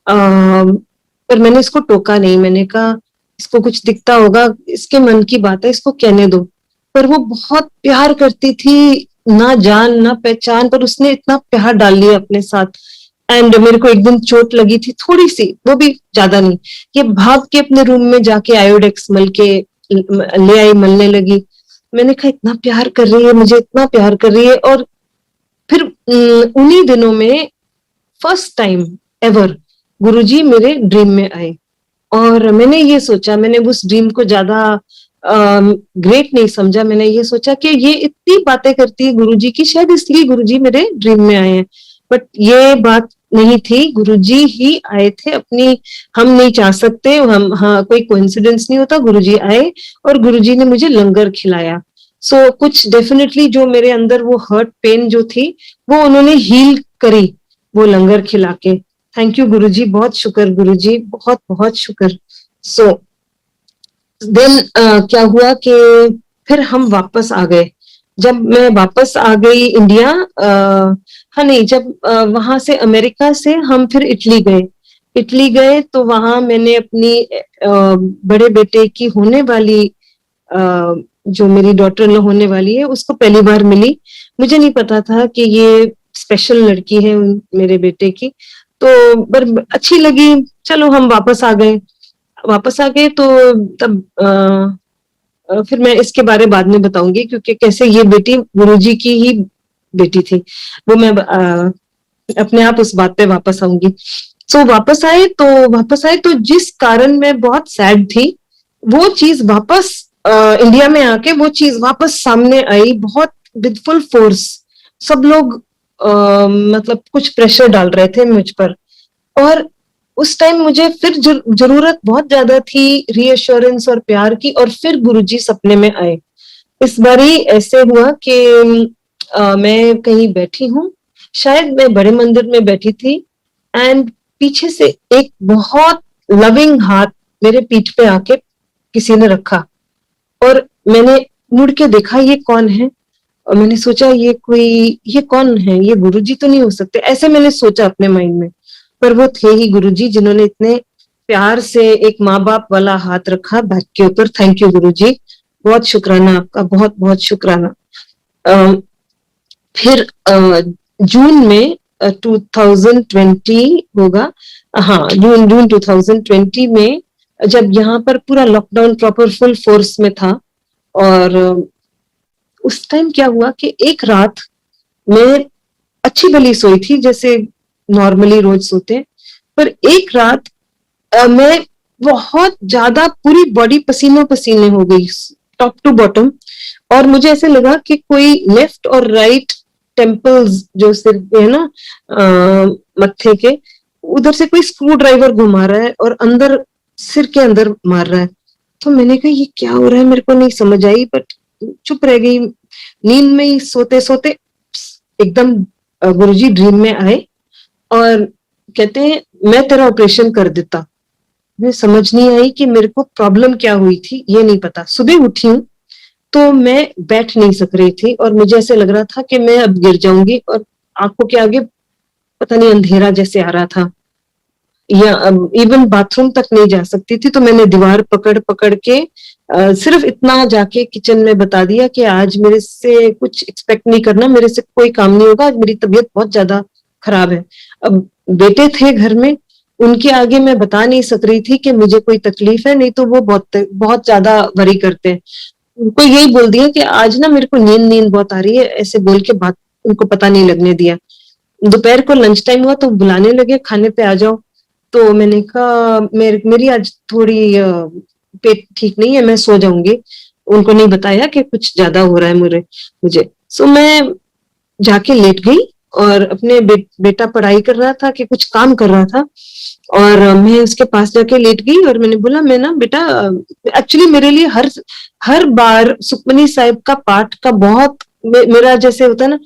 पर मैंने इसको टोका नहीं, मैंने कहा इसको कुछ दिखता होगा, इसके मन की बात है, इसको कहने दो। पर वो बहुत प्यार करती थी, ना जान ना पहचान, पर उसने इतना प्यार डाल लिया अपने साथ। एंड मेरे को एक दिन चोट लगी थी थोड़ी सी, वो भी ज्यादा नहीं, ये भाग के अपने रूम में जाके आयोडेक्स मल के ले आई, मलने लगी। मैंने कहा इतना प्यार कर रही है मुझे, इतना प्यार कर रही है। और फिर उन्हीं दिनों में फर्स्ट टाइम एवर गुरुजी मेरे ड्रीम में आए। और मैंने ये सोचा, मैंने उस ड्रीम को ज्यादा ग्रेट नहीं समझा, मैंने ये सोचा कि ये इतनी बातें करती है गुरुजी की, शायद इसलिए गुरुजी मेरे ड्रीम में आए हैं। बट ये बात नहीं थी, गुरुजी ही आए थे अपनी, हम नहीं चाह सकते, हम, हाँ, कोई कोइंसिडेंस नहीं होता, गुरुजी आए और गुरुजी ने मुझे लंगर खिलाया। सो कुछ डेफिनेटली जो मेरे अंदर वो हर्ट पेन जो थी वो उन्होंने हील करी वो लंगर खिला के। थैंक यू गुरुजी, बहुत शुक्र गुरुजी, बहुत बहुत शुक्र। सो देन क्या हुआ कि फिर हम वापस आ गए। जब मैं वापस आ गई इंडिया, हाँ नहीं, जब वहां से अमेरिका से हम फिर इटली गए। इटली गए तो वहां मैंने अपनी बड़े बेटे की होने वाली जो मेरी डॉटर न होने वाली है उसको पहली बार मिली। मुझे नहीं पता था कि ये स्पेशल लड़की है मेरे बेटे की, तो पर अच्छी लगी। चलो हम वापस आ गए। वापस आ गए तो तब फिर मैं इसके बारे बाद में बताऊंगी, क्योंकि कैसे ये बेटी गुरुजी की ही बेटी थी, वो मैं अपने आप उस बात पे वापस आऊंगी। सो वापस आए तो जिस कारण मैं बहुत सैड थी, वो चीज वापस इंडिया में आके वो चीज वापस सामने आई बहुत विद फुल फोर्स। सब लोग मतलब कुछ प्रेशर डाल रहे थे मुझ पर, और उस टाइम मुझे फिर जरूरत बहुत ज्यादा थी रीअश्योरेंस और प्यार की, और फिर गुरुजी सपने में आए। इस बारी ऐसे हुआ कि मैं कहीं बैठी हूँ, शायद मैं बड़े मंदिर में बैठी थी, एंड पीछे से एक बहुत लविंग हाथ मेरे पीठ पे आके किसी ने रखा, और मैंने मुड़ के देखा ये कौन है। और मैंने सोचा ये कौन है, ये गुरुजी तो नहीं हो सकते, ऐसे मैंने सोचा अपने माइंड में। पर वो थे ही गुरुजी, जिन्होंने इतने प्यार से एक माँ बाप वाला हाथ रखा बैक के ऊपर। थैंक यू गुरुजी, बहुत शुक्राना आपका, बहुत बहुत शुक्राना। फिर जून में 2020 होगा, हाँ जून जून 2020 में, जब यहाँ पर पूरा लॉकडाउन प्रॉपर फुल फोर्स में था, और उस टाइम क्या हुआ कि एक रात मैं अच्छी भली सोई थी जैसे नॉर्मली रोज सोते हैं, पर एक रात मैं बहुत ज्यादा पूरी बॉडी पसीनों पसीने हो गई, टॉप टू बॉटम। और मुझे ऐसे लगा कि कोई लेफ्ट और राइट टेम्पल्स जो सिर पे है ना, मत्थे के उधर से कोई स्क्रू ड्राइवर घुमा रहा है और अंदर सिर के अंदर मार रहा है। तो मैंने कहा ये क्या हो रहा है, मेरे को नहीं समझ आई, बट चुप रह गई। नींद में ही सोते सोते एकदम गुरुजी ड्रीम में आए और कहते हैं मैं तेरा ऑपरेशन कर देता। मैं समझ नहीं आई कि मेरे को प्रॉब्लम क्या हुई थी, ये नहीं पता। सुबह उठी हूँ तो मैं बैठ नहीं सक रही थी, और मुझे ऐसे लग रहा था कि मैं अब गिर जाऊंगी, और आंखों के आगे पता नहीं अंधेरा जैसे आ रहा था, या इवन बाथरूम तक नहीं जा सकती थी। तो मैंने दीवार पकड़ पकड़ के सिर्फ इतना जाके किचन में बता दिया कि आज मेरे से कुछ एक्सपेक्ट नहीं करना, मेरे से कोई काम नहीं होगा, आज मेरी तबीयत बहुत ज्यादा खराब है। अब बेटे थे घर में, उनके आगे मैं बता नहीं सक रही थी कि मुझे कोई तकलीफ है, नहीं तो वो बहुत बहुत ज्यादा वरी करते हैं। उनको यही बोल दिया कि आज ना मेरे को नींद नींद बहुत आ रही है, ऐसे बोल के बात उनको पता नहीं लगने दिया। दोपहर को लंच टाइम हुआ तो बुलाने लगे खाने पे आ जाओ। तो मैंने कहा मेरी आज थोड़ी पेट ठीक नहीं है, मैं सो जाऊंगी। उनको नहीं बताया कि कुछ ज्यादा हो रहा है मुझे। सो मैं जाके लेट गई, और अपने बेटा पढ़ाई कर रहा था कि कुछ काम कर रहा था, और मैं उसके पास जाके लेट गई और मैंने बोला मैं ना बेटा, एक्चुअली मेरे लिए हर बार सुखमनी साहिब का पाठ का बहुत मेरा जैसे होता है ना,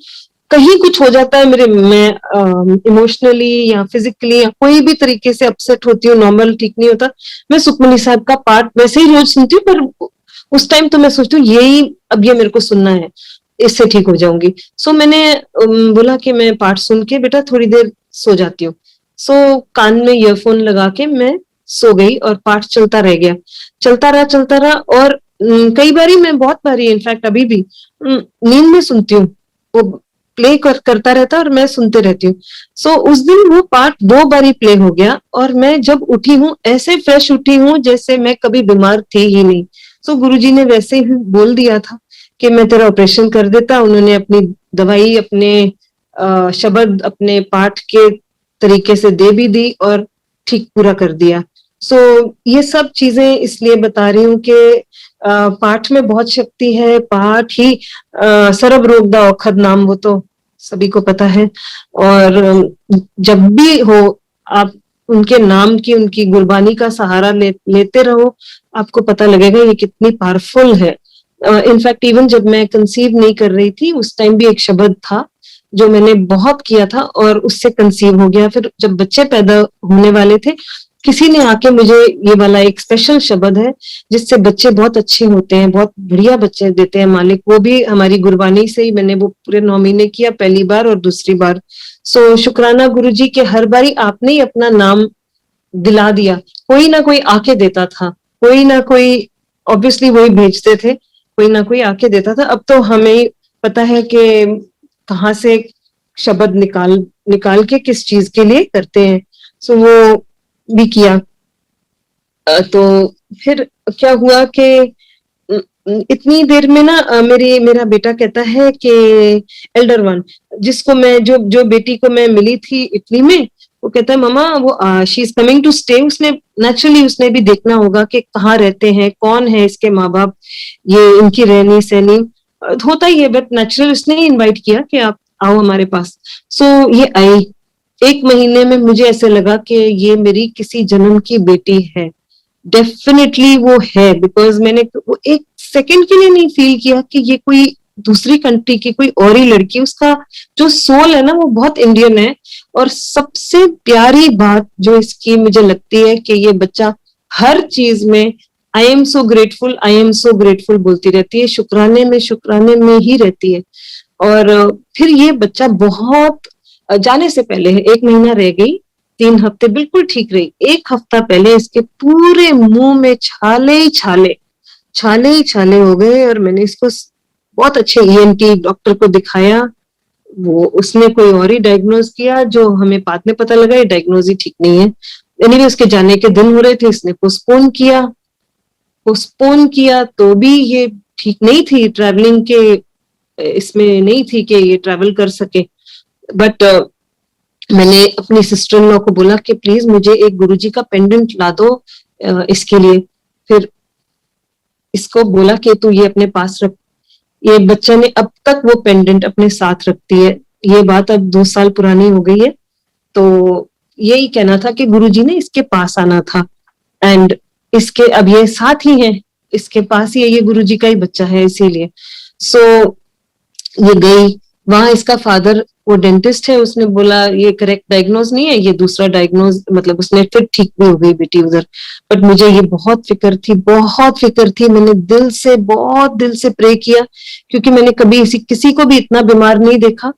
कहीं कुछ हो जाता है मेरे, मैं इमोशनली या फिजिकली या कोई भी तरीके से अपसेट होती हूँ, नॉर्मल ठीक नहीं होता। मैं सुखमनी साहिब का पाठ वैसे ही रोज सुनती हूँ, पर उस टाइम तो मैं सोचती हूँ यही अब ये मेरे को सुनना है, इससे ठीक हो जाऊंगी। सो मैंने बोला कि मैं पाठ सुन के बेटा थोड़ी देर सो जाती हूँ। सो कान में ईयरफोन लगा के मैं सो गई, और पाठ चलता रह गया, चलता रहा। और कई बारी मैं बहुत बारी इनफैक्ट अभी भी नींद में सुनती हूँ, वो प्ले करता रहता है और मैं सुनते रहती हूँ। सो उस दिन वो पार्ट 2 बारी प्ले हो गया, और मैं जब उठी हूँ ऐसे फ्रेश उठी हूँ जैसे मैं कभी बीमार थी ही नहीं। सो गुरुजी ने वैसे ही बोल दिया था कि मैं तेरा ऑपरेशन कर देता। उन्होंने अपनी दवाई, अपने शब्द, अपने पाठ के तरीके से दे भी दी और ठीक पूरा कर दिया। सो ये सब चीजें इसलिए बता रही हूँ कि पाठ में बहुत शक्ति है। पाठ ही सर्व रोग दा औखद नाम, वो तो सभी को पता है। और जब भी हो आप उनके नाम की, उनकी गुरबानी का सहारा लेते रहो, आपको पता लगेगा ये कितनी पावरफुल है। इनफैक्ट इवन जब मैं कंसीव नहीं कर रही थी उस टाइम भी एक शब्द था जो मैंने बहुत किया था और उससे कंसीव हो गया। फिर जब बच्चे पैदा होने वाले थे, किसी ने आके मुझे ये वाला एक स्पेशल शब्द है जिससे बच्चे बहुत अच्छे होते हैं, बहुत बढ़िया बच्चे देते हैं मालिक, वो भी हमारी गुरबानी से ही मैंने वो पूरे 9 महीने किया, पहली बार और दूसरी बार। सो शुक्राना गुरुजी के हर बारी आपने ही अपना नाम दिला दिया। कोई ना कोई आके देता था, कोई ना कोई, ऑब्वियसली वही भेजते थे, कोई ना कोई आके देता था। अब तो हमें पता है कि कहाँ से शब्द निकाल निकाल के किस चीज के लिए करते हैं। सो वो भी किया। तो फिर क्या हुआ कि इतनी देर में ना मेरा बेटा कहता है कि एल्डर वन, जिसको मैं जो बेटी को मैं मिली थी इटली में, वो कहता है मामा वो she is coming to stay. उसने नेचुरली उसने भी देखना होगा कि कहाँ रहते हैं, कौन है इसके माँ बाप, ये इनकी रहनी सहनी होता ही है, बट नेचुरल उसने ही इनवाइट किया कि आप आओ हमारे पास। सो ये आई। 1 महीने में मुझे ऐसे लगा कि ये मेरी किसी जन्म की बेटी है, डेफिनेटली वो है, बिकॉज मैंने वो एक सेकंड के लिए नहीं फील किया कि ये कोई दूसरी कंट्री की कोई और ही लड़की। उसका जो सोल है ना वो बहुत इंडियन है। और सबसे प्यारी बात जो इसकी मुझे लगती है कि ये बच्चा हर चीज में I am so grateful, I am so grateful बोलती रहती है, शुक्राने में ही रहती है। और फिर ये बच्चा बहुत जाने से पहले 1 महीना रह गई, 3 हफ्ते बिल्कुल ठीक रही, 1 हफ्ता पहले इसके पूरे मुंह में छाले ही छाले हो गए। और मैंने इसको बहुत अच्छे ईएनटी डॉक्टर को दिखाया, वो उसने कोई और ही डायग्नोज किया, जो हमें बाद में पता लगा ये डायग्नोज ही ठीक नहीं है। एनीवे उसके जाने के दिन हो रहे थे, इसने पोस्टपोन किया तो भी ये ठीक नहीं थी, ट्रैवलिंग के इसमें नहीं थी कि ये ट्रैवल कर सके। बट मैंने अपनी सिस्टर इन लॉ को बोला कि प्लीज मुझे एक गुरुजी का पेंडेंट ला दो इसके लिए। फिर इसको बोला कि तू ये अपने पास रख। ये बच्चा ने अब तक वो पेंडेंट अपने साथ रखती है। ये बात अब 2 साल पुरानी हो गई है। तो यही कहना था कि गुरुजी ने इसके पास आना था, एंड इसके अब ये साथ ही है, इसके पास ही है, ये गुरुजी का ही बच्चा है इसीलिए। सो ये गई वहां, इसका फादर वो डेंटिस्ट है, उसने बोला ये करेक्ट डायग्नोज नहीं है, ये दूसरा डायग्नोज, मतलब उसने फिर ठीक भी हो गई बेटी उधर। बट मुझे ये बहुत फिक्र थी, मैंने बहुत दिल से प्रे किया, क्योंकि मैंने कभी किसी को भी इतना बीमार नहीं देखा।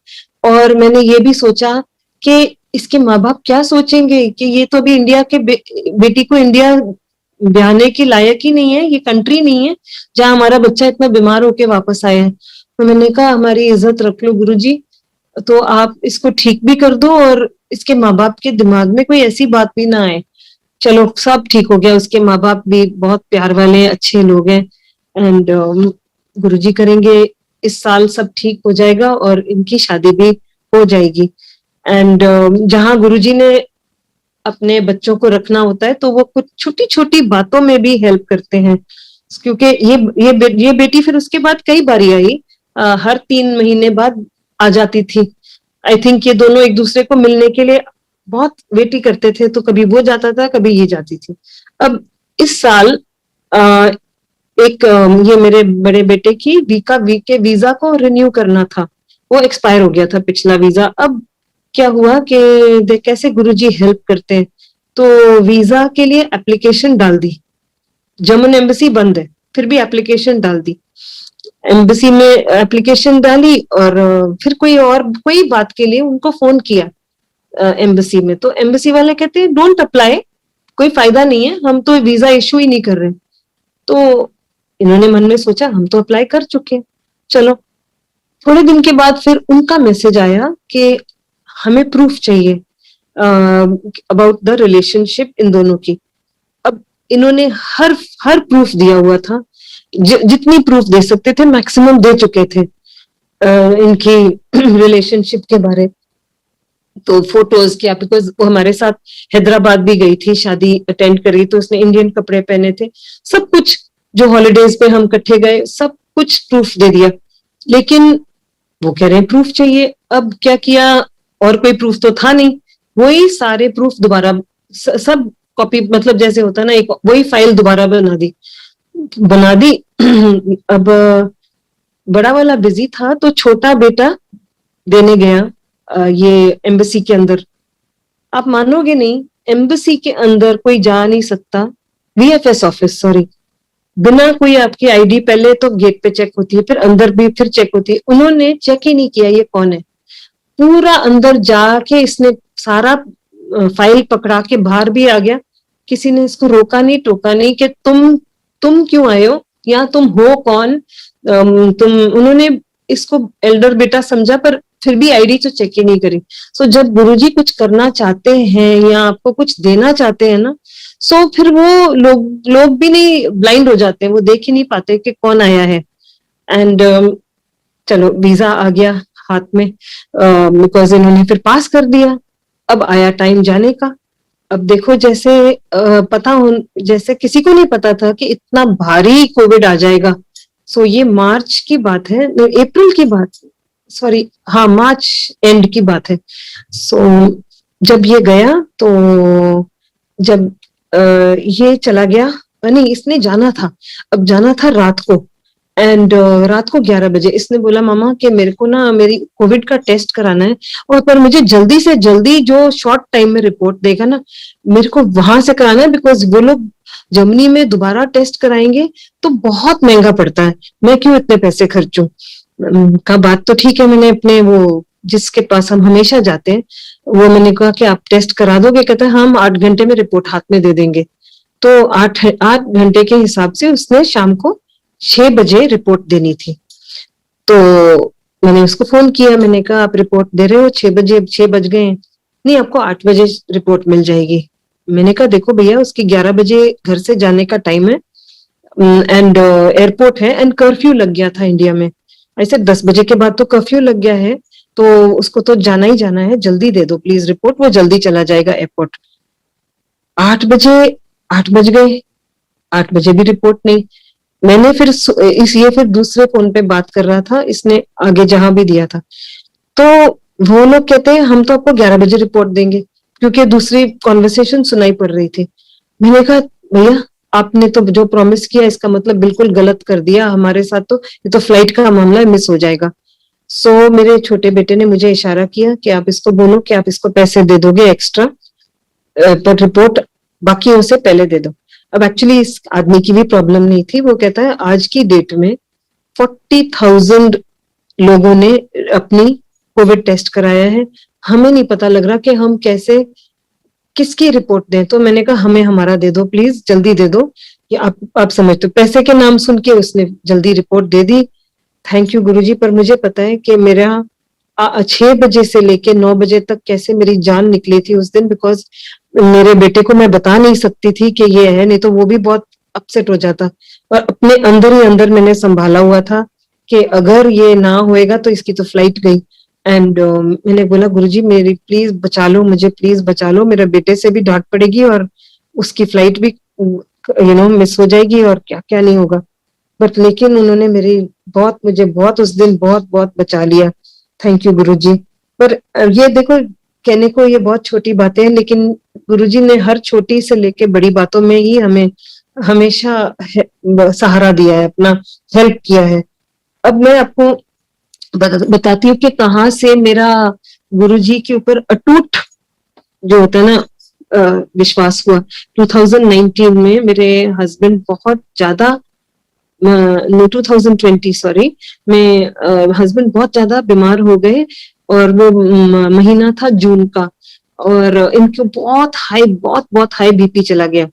और मैंने ये भी सोचा कि इसके माँ बाप क्या सोचेंगे कि ये तो अभी इंडिया के बेटी को इंडिया ब्याहने के लायक ही नहीं है, ये कंट्री नहीं है जहां हमारा बच्चा इतना बीमार होके वापस आया है। तो मैंने कहा हमारी इज्जत रख लो गुरुजी, तो आप इसको ठीक भी कर दो और इसके माँ बाप के दिमाग में कोई ऐसी बात भी ना आए। चलो सब ठीक हो गया, उसके माँ बाप भी बहुत प्यार वाले अच्छे लोग हैं। एंड गुरुजी करेंगे इस साल सब ठीक हो जाएगा और इनकी शादी भी हो जाएगी। एंड जहां गुरुजी ने अपने बच्चों को रखना होता है तो वो कुछ छोटी छोटी बातों में भी हेल्प करते हैं, क्योंकि ये बेटी फिर उसके बाद कई बारी आई, हर 3 महीने बाद आ जाती थी। आई थिंक ये दोनों एक दूसरे को मिलने के लिए बहुत वेट ही करते थे, तो कभी वो जाता था कभी ये जाती थी। अब इस साल ये मेरे बड़े बेटे की के वीजा को रिन्यू करना था, वो एक्सपायर हो गया था पिछला वीजा। अब क्या हुआ कि कैसे गुरुजी हेल्प करते हैं, तो वीजा के लिए एप्लीकेशन डाल दी, जर्मन एम्बेसी बंद है फिर भी एप्लीकेशन डाल दी, एम्बेसी में एप्लीकेशन डाली। और फिर कोई बात के लिए उनको फोन किया एम्बेसी में, तो एम्बेसी वाले कहते हैं डोंट अप्लाई, कोई फायदा नहीं है, हम तो वीजा इशू ही नहीं कर रहे। तो इन्होंने मन में सोचा हम तो अप्लाई कर चुके हैं, चलो। थोड़े दिन के बाद फिर उनका मैसेज आया कि हमें प्रूफ चाहिए अबाउट द रिलेशनशिप इन दोनों की। अब इन्होंने हर प्रूफ दिया हुआ था, जितनी प्रूफ दे सकते थे मैक्सिमम दे चुके थे इनकी रिलेशनशिप के बारे। तो फोटोज क्या, बिकॉज वो हमारे साथ हैदराबाद भी गई थी, शादी अटेंड करी, तो उसने इंडियन कपड़े पहने थे, सब कुछ जो हॉलीडेज पे हम इकट्ठे गए सब कुछ प्रूफ दे दिया। लेकिन वो कह रहे हैं प्रूफ चाहिए। अब क्या किया, और कोई प्रूफ तो था नहीं, वही सारे प्रूफ दोबारा सब कॉपी, मतलब जैसे होता ना एक वही फाइल दोबारा बना दी। बना दी। अब बड़ा वाला बिजी था तो छोटा बेटा देने गया ये एम्बेसी के अंदर। आप मानोगे नहीं, एम्बेसी के अंदर कोई जा नहीं सकता, वीएफएस ऑफिस सॉरी, बिना कोई आपकी आईडी, पहले तो गेट पे चेक होती है, फिर अंदर भी फिर चेक होती है। उन्होंने चेक ही नहीं किया ये कौन है, पूरा अंदर जाके इसने सारा फाइल पकड़ा के बाहर भी आ गया। किसी ने इसको रोका नहीं टोका नहीं कि तुम क्यों आए हो या तुम हो कौन। तुम, उन्होंने इसको एल्डर बेटा समझा पर फिर भी आईडी तो चेक ही नहीं करी। सो जब गुरुजी कुछ करना चाहते हैं या आपको कुछ देना चाहते हैं ना, सो फिर वो लोग भी नहीं, ब्लाइंड हो जाते हैं, वो देख ही नहीं पाते कि कौन आया है। एंड चलो वीजा आ गया हाथ में, बिकॉज इन्होंने फिर पास कर दिया। अब आया टाइम जाने का। अब देखो जैसे पता हो, जैसे किसी को नहीं पता था कि इतना भारी कोविड आ जाएगा। सो ये मार्च की बात है, अप्रैल की बात, सॉरी हाँ मार्च एंड की बात है। सो जब ये गया तो जब ये चला गया, नहीं इसने जाना था, अब जाना था रात को। एंड रात को 11 बजे इसने बोला मामा कि मेरे को ना मेरी कोविड का टेस्ट कराना है, और पर मुझे जल्दी से जल्दी जो शॉर्ट टाइम में रिपोर्ट देगा ना, मेरे को वहां से कराना है, बिकॉज वो लोग जर्मनी में दोबारा टेस्ट कराएंगे तो बहुत महंगा पड़ता है, मैं क्यों इतने पैसे खर्चूं। का बात तो ठीक है, मैंने अपने वो जिसके पास हम हमेशा जाते हैं, वो मैंने कहा कि आप टेस्ट करा दोगे, कहता है हम 8 घंटे में रिपोर्ट हाथ में दे देंगे। तो 8 घंटे के हिसाब से उसने शाम को 6 बजे रिपोर्ट देनी थी। तो मैंने उसको फोन किया, मैंने कहा आप रिपोर्ट दे रहे हो 6 बजे, अब 6 बज गए हैं, नहीं आपको 8 बजे रिपोर्ट मिल जाएगी। मैंने कहा देखो भैया उसकी 11 बजे घर से जाने का टाइम है, एंड एयरपोर्ट है, एंड कर्फ्यू लग गया था इंडिया में, ऐसे 10 बजे के बाद तो कर्फ्यू लग गया है, तो उसको तो जाना ही जाना है, जल्दी दे दो प्लीज रिपोर्ट, वो जल्दी चला जाएगा एयरपोर्ट। 8 बजे, 8 बज गए, 8 बजे भी रिपोर्ट नहीं। मैंने फिर ये फिर दूसरे फोन पे बात कर रहा था, इसने आगे जहां भी दिया था, तो वो लोग कहते हैं हम तो आपको 11 बजे रिपोर्ट देंगे, क्योंकि दूसरी कॉन्वर्सेशन सुनाई पड़ रही थी। मैंने कहा भैया आपने तो जो प्रॉमिस किया इसका मतलब बिल्कुल गलत कर दिया हमारे साथ, तो ये तो फ्लाइट का मामला मिस हो जाएगा। सो मेरे छोटे बेटे ने मुझे इशारा किया कि आप इसको बोलो कि आप इसको पैसे दे दोगे एक्स्ट्रा, पर रिपोर्ट बाकियों से पहले दे दो। अब एक्चुअली इस आदमी की भी प्रॉब्लम नहीं थी, वो कहता है आज की डेट में 40,000 लोगों ने अपनी कोविड टेस्ट कराया है, हमें नहीं पता लग रहा कि हम कैसे किसकी रिपोर्ट दें। तो मैंने कहा हमें हमारा दे दो प्लीज, जल्दी दे दो, कि आप समझते हो। पैसे के नाम सुन के उसने जल्दी रिपोर्ट दे दी। थैंक यू गुरुजी, पर मुझे पता है कि मेरा 6 बजे से लेके 9 बजे तक कैसे मेरी जान निकली थी उस दिन, बिकॉज मेरे बेटे को मैं बता नहीं सकती थी कि ये है, नहीं तो वो भी बहुत अपसेट हो जाता। और अपने अंदर ही अंदर मैंने संभाला हुआ था कि अगर ये ना होएगा तो इसकी तो फ्लाइट गई। एंड मैंने बोला गुरुजी मेरी प्लीज बचा लो, मुझे प्लीज बचा लो, मेरे बेटे से भी डांट पड़ेगी और उसकी फ्लाइट भी मिस हो जाएगी और क्या क्या नहीं होगा। बट लेकिन उन्होंने मेरी मुझे बहुत उस दिन बहुत बहुत बचा लिया। थैंक यू गुरुजी। पर ये देखो कहने को ये बहुत छोटी बातें हैं, लेकिन गुरुजी ने हर छोटी से लेके बड़ी बातों में ही हमें हमेशा सहारा दिया है, अपना हेल्प किया है। अब मैं आपको बताती हूँ कि कहाँ से मेरा गुरुजी के ऊपर अटूट जो होता है ना विश्वास हुआ। 2019 में मेरे हस्बैंड बहुत ज्यादा, नो 2020 सॉरी, में हस्बैंड बहुत ज्यादा बीमार हो गए, और वो महीना था जून का, और इनको बहुत बहुत हाई बीपी चला गया।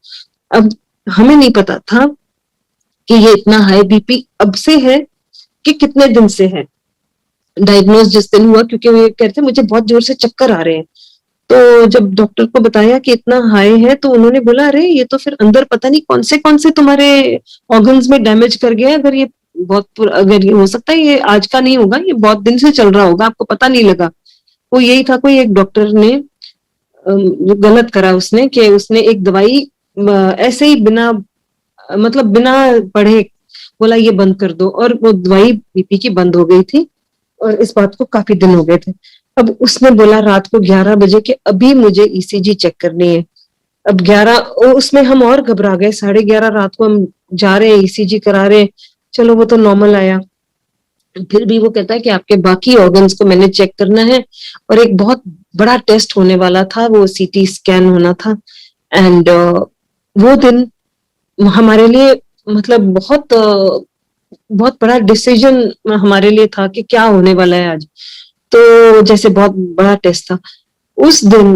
अब हमें नहीं पता था कि ये इतना हाई बीपी अब से है कि कितने दिन से है। डायग्नोज जिस दिन हुआ, क्योंकि वो कहते मुझे बहुत जोर से चक्कर आ रहे हैं, तो जब डॉक्टर को बताया कि इतना हाई है, तो उन्होंने बोला अरे ये तो फिर अंदर पता नहीं कौन से तुम्हारे ऑर्गन्स में डैमेज कर गया, अगर ये अगर ये हो सकता है ये आज का नहीं होगा, ये बहुत दिन से चल रहा होगा, आपको पता नहीं लगा। वो यही था, कोई एक डॉक्टर ने गलत करा उसने, कि उसने एक दवाई ऐसे ही बिना मतलब बिना पढ़े बोला ये बंद कर दो, और वो दवाई बीपी की बंद हो गई थी, और इस बात को काफी दिन हो गए थे। अब उसने बोला रात को 11 बजे के अभी मुझे ईसीजी चेक करनी है। अब 11 उसमें हम और घबरा गए, 11:30 रात को हम जा रहे ईसीजी करा रहे, चलो वो तो नॉर्मल आया, फिर भी वो कहता है कि आपके बाकी ऑर्गन्स को मैंने चेक करना है, और एक बहुत बड़ा टेस्ट होने वाला था, वो सीटी स्कैन होना था। एंड वो दिन हमारे लिए मतलब बहुत बड़ा डिसीजन हमारे लिए था कि क्या होने वाला है आज। तो जैसे बहुत बड़ा टेस्ट था उस दिन,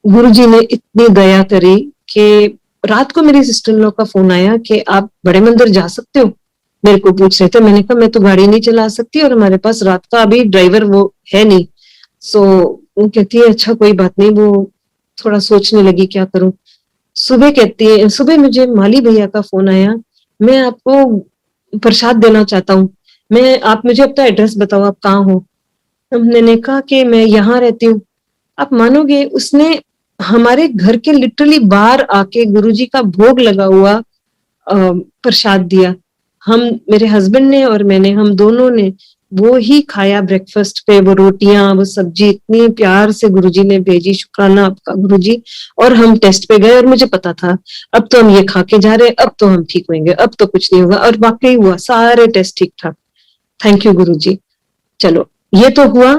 गुरुजी ने इतनी दया करी कि रात को मेरी सिस्टर इन लॉ का फोन आया कि आप बड़े मंदिर जा सकते हो, मेरे को पूछ रहे थे। मैंने कहा मैं तो गाड़ी नहीं चला सकती और हमारे पास रात का अभी ड्राइवर वो है नहीं। सो वो कहती है अच्छा कोई बात नहीं, वो थोड़ा सोचने लगी क्या करूं। सुबह कहती है, सुबह मुझे माली भैया का फोन आया, मैं आपको प्रसाद देना चाहता हूँ, मैं आप मुझे अपना एड्रेस बताओ, आप कहाँ हो। मैंने कहा कि मैं यहाँ रहती हूँ। आप मानोगे उसने हमारे घर के लिटरली बाहर आके गुरुजी का भोग लगा हुआ प्रसाद दिया। हम, मेरे हस्बैंड ने और मैंने, हम दोनों ने वो ही खाया ब्रेकफास्ट पे, वो रोटियां वो सब्जी इतनी प्यार से गुरुजी ने भेजी, शुक्राना आपका गुरुजी। और हम टेस्ट पे गए और मुझे पता था अब तो हम ये खा के जा रहे हैं, अब तो हम ठीक होंगे, अब तो कुछ नहीं होगा, और वाकई हुआ, सारे टेस्ट ठीक ठाक। थैंक यू गुरुजी। चलो ये तो हुआ।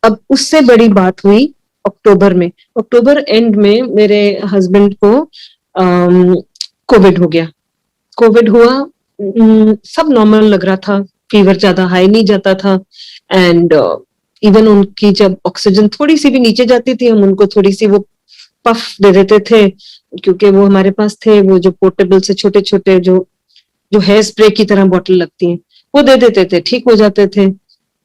अब उससे बड़ी बात हुई अक्टूबर में। अक्टूबर एंड में मेरे हस्बैंड को कोविड हो गया। कोविड हुआ, सब नॉर्मल लग रहा था, फीवर ज्यादा हाई नहीं जाता था। एंड इवन उनकी जब ऑक्सीजन थोड़ी सी भी नीचे जाती थी, हम उनको थोड़ी सी वो पफ दे देते थे, क्योंकि वो हमारे पास थे वो जो पोर्टेबल से छोटे छोटे जो जो हेयर स्प्रे की तरह बोतल लगती है, वो दे देते थे, ठीक हो जाते थे।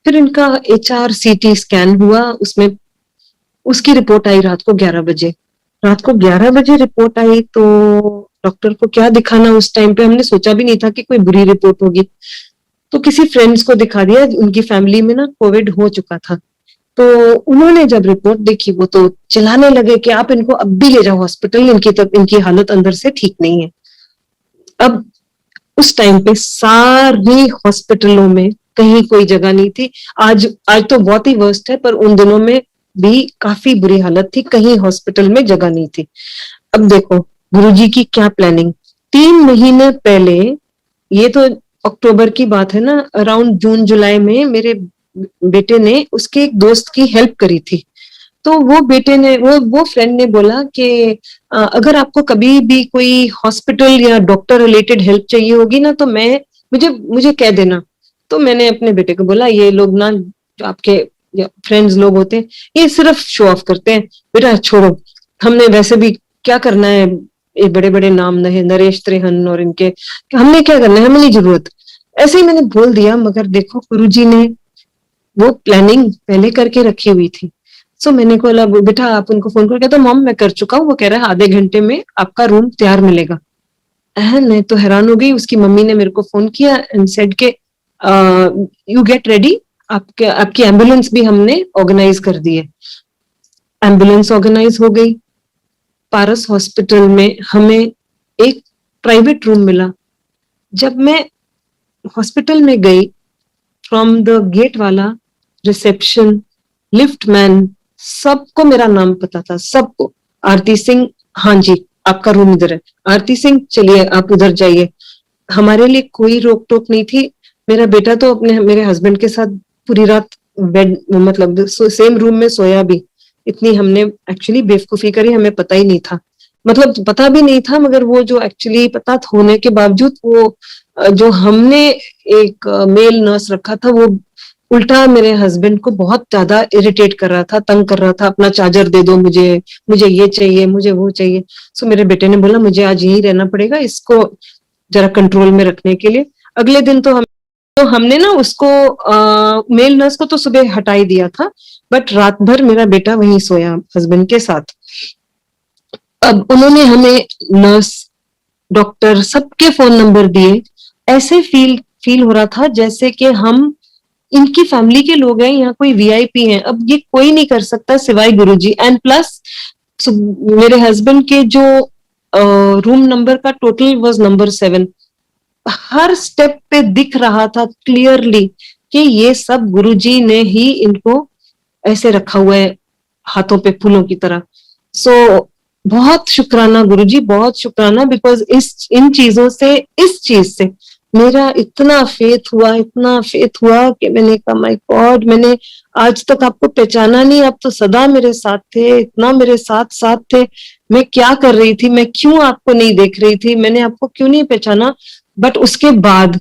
फिर इनका HRCT स्कैन हुआ, उसमें उसकी रिपोर्ट आई रात को 11 बजे। रात को 11 बजे रिपोर्ट आई तो डॉक्टर को क्या दिखाना, उस टाइम पे हमने सोचा भी नहीं था कि कोई बुरी रिपोर्ट होगी। तो किसी फ्रेंड्स को दिखा दिया, उनकी फैमिली में ना कोविड हो चुका था। तो उन्होंने जब रिपोर्ट देखी वो तो चिल्लाने लगे कि आप इनको अब भी ले जाओ हॉस्पिटल, इनकी हालत अंदर से ठीक नहीं है। अब उस टाइम पे सारी हॉस्पिटलों में कहीं कोई जगह नहीं थी। आज आज तो बहुत ही वर्स्ट है, पर उन दिनों में भी काफी बुरी हालत थी, कहीं हॉस्पिटल में जगह नहीं थी। अब देखो गुरुजी की क्या प्लानिंग। 3 महीने पहले, ये तो अक्टूबर की बात है ना, अराउंड जून जुलाई में मेरे बेटे ने उसके एक दोस्त की हेल्प करी थी। तो वो बेटे ने, वो फ्रेंड ने बोला कि अगर आपको कभी भी कोई हॉस्पिटल या डॉक्टर रिलेटेड हेल्प चाहिए होगी ना, तो मुझे मुझे कह देना। तो मैंने अपने बेटे को बोला ये लोग ना, जो आपके फ्रेंड्स लोग होते हैं, ये सिर्फ शो ऑफ करते हैं, बेटा छोड़ो, हमने वैसे भी क्या करना है, ये बड़े बड़े नाम नरेश त्रेहन और इनके, हमने क्या करना है, हमें नहीं जरूरत। ऐसे ही मैंने बोल दिया, मगर देखो गुरुजी ने वो प्लानिंग पहले करके रखी हुई थी। सो मैंने को बोला बेटा आप उनको फोन करके, तो मॉम मैं कर चुका हूँ, वो कह रहा है आधे घंटे में आपका रूम तैयार मिलेगा। मैं तो हैरान हो गई। उसकी मम्मी ने मेरे को फोन किया एंड सेड के यू गेट रेडी, आपकी एम्बुलेंस भी हमने ऑर्गेनाइज कर दी है। एम्बुलेंस ऑर्गेनाइज हो गई। पारस हॉस्पिटल में हमें एक प्राइवेट रूम मिला। जब मैं हॉस्पिटल में गई, फ्रॉम द गेट वाला, रिसेप्शन, लिफ्ट मैन, सबको मेरा नाम पता था, सबको। आरती सिंह, हाँ जी आपका रूम इधर है, आरती सिंह चलिए आप उधर जाइए। हमारे लिए कोई रोक टोक नहीं थी। मेरा बेटा तो अपने मेरे हस्बैंड के साथ पूरी रात बेड, मतलब सेम रूम में सोया भी। इतनी हमने एक्चुअली बेवकूफी करी, हमें पता ही नहीं था, मतलब पता भी नहीं था, मगर वो जो एक्चुअली पता होने के बावजूद वो जो हमने एक मेल नर्स रखा था, वो उल्टा मेरे हस्बैंड को बहुत ज्यादा इरिटेट कर रहा था, तंग कर रहा था, अपना चार्जर दे दो मुझे, मुझे ये चाहिए, मुझे वो चाहिए। सो मेरे बेटे ने बोला मुझे आज यहीं रहना पड़ेगा इसको जरा कंट्रोल में रखने के लिए। अगले दिन तो हमने ना उसको मेल नर्स को तो सुबह हटा ही दिया था, बट रात भर मेरा बेटा वहीं सोया हस्बैंड के साथ। अब उन्होंने हमें नर्स, डॉक्टर, सबके फोन नंबर दिए। ऐसे फील हो रहा था जैसे कि हम इनकी फैमिली के लोग हैं, यहाँ कोई वीआईपी हैं। अब ये कोई नहीं कर सकता सिवाय गुरुजी। एंड प्लस मेरे हस्बैंड के जो रूम नंबर का total was number 7। Her step पे दिख रहा था क्लियरली कि ये सब गुरुजी ने ही इनको ऐसे रखा हुआ है, हाथों पे फूलों की तरह। सो बहुत शुक्राना गुरुजी, बहुत शुक्राना, बिकॉज इन चीजों से, इस चीज से मेरा इतना फेथ हुआ कि मैंने कहा माय गॉड, मैंने आज तक आपको पहचाना नहीं, आप तो सदा मेरे साथ थे, इतना मेरे साथ साथ थे, मैं क्या कर रही थी, मैं क्यों आपको नहीं देख रही थी, मैंने आपको क्यों नहीं पहचाना। बट उसके बाद,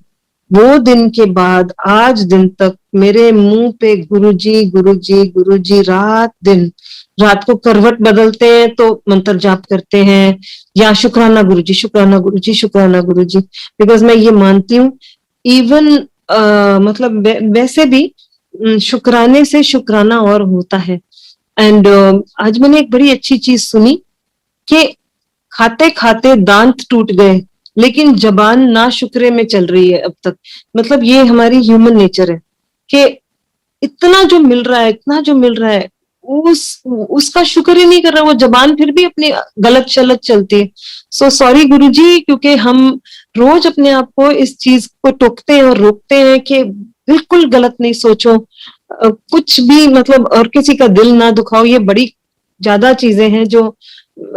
वो दिन के बाद आज दिन तक मेरे मुंह पे गुरुजी गुरुजी गुरुजी, रात दिन, रात को करवट बदलते हैं तो मंत्र जाप करते हैं, या शुक्राना गुरुजी, शुक्राना गुरुजी, शुक्राना गुरुजी। बिकॉज मैं ये मानती हूँ, इवन मतलब वैसे भी शुक्राने से शुक्राना और होता है। एंड आज मैंने एक बड़ी अच्छी चीज सुनी कि खाते खाते दांत टूट गए, लेकिन जबान ना शुक्रे में चल रही है अब तक। मतलब ये हमारी ह्यूमन नेचर है कि इतना जो मिल रहा है, इतना जो मिल रहा है, उसका शुक्र ही नहीं कर रहा, वो जबान फिर भी अपनी गलत शलत चलती है। सो सॉरी गुरुजी, क्योंकि हम रोज अपने आप को इस चीज को टोकते हैं और रोकते हैं कि बिल्कुल गलत नहीं सोचो, कुछ भी मतलब, और किसी का दिल ना दुखाओ। ये बड़ी ज्यादा चीजें हैं जो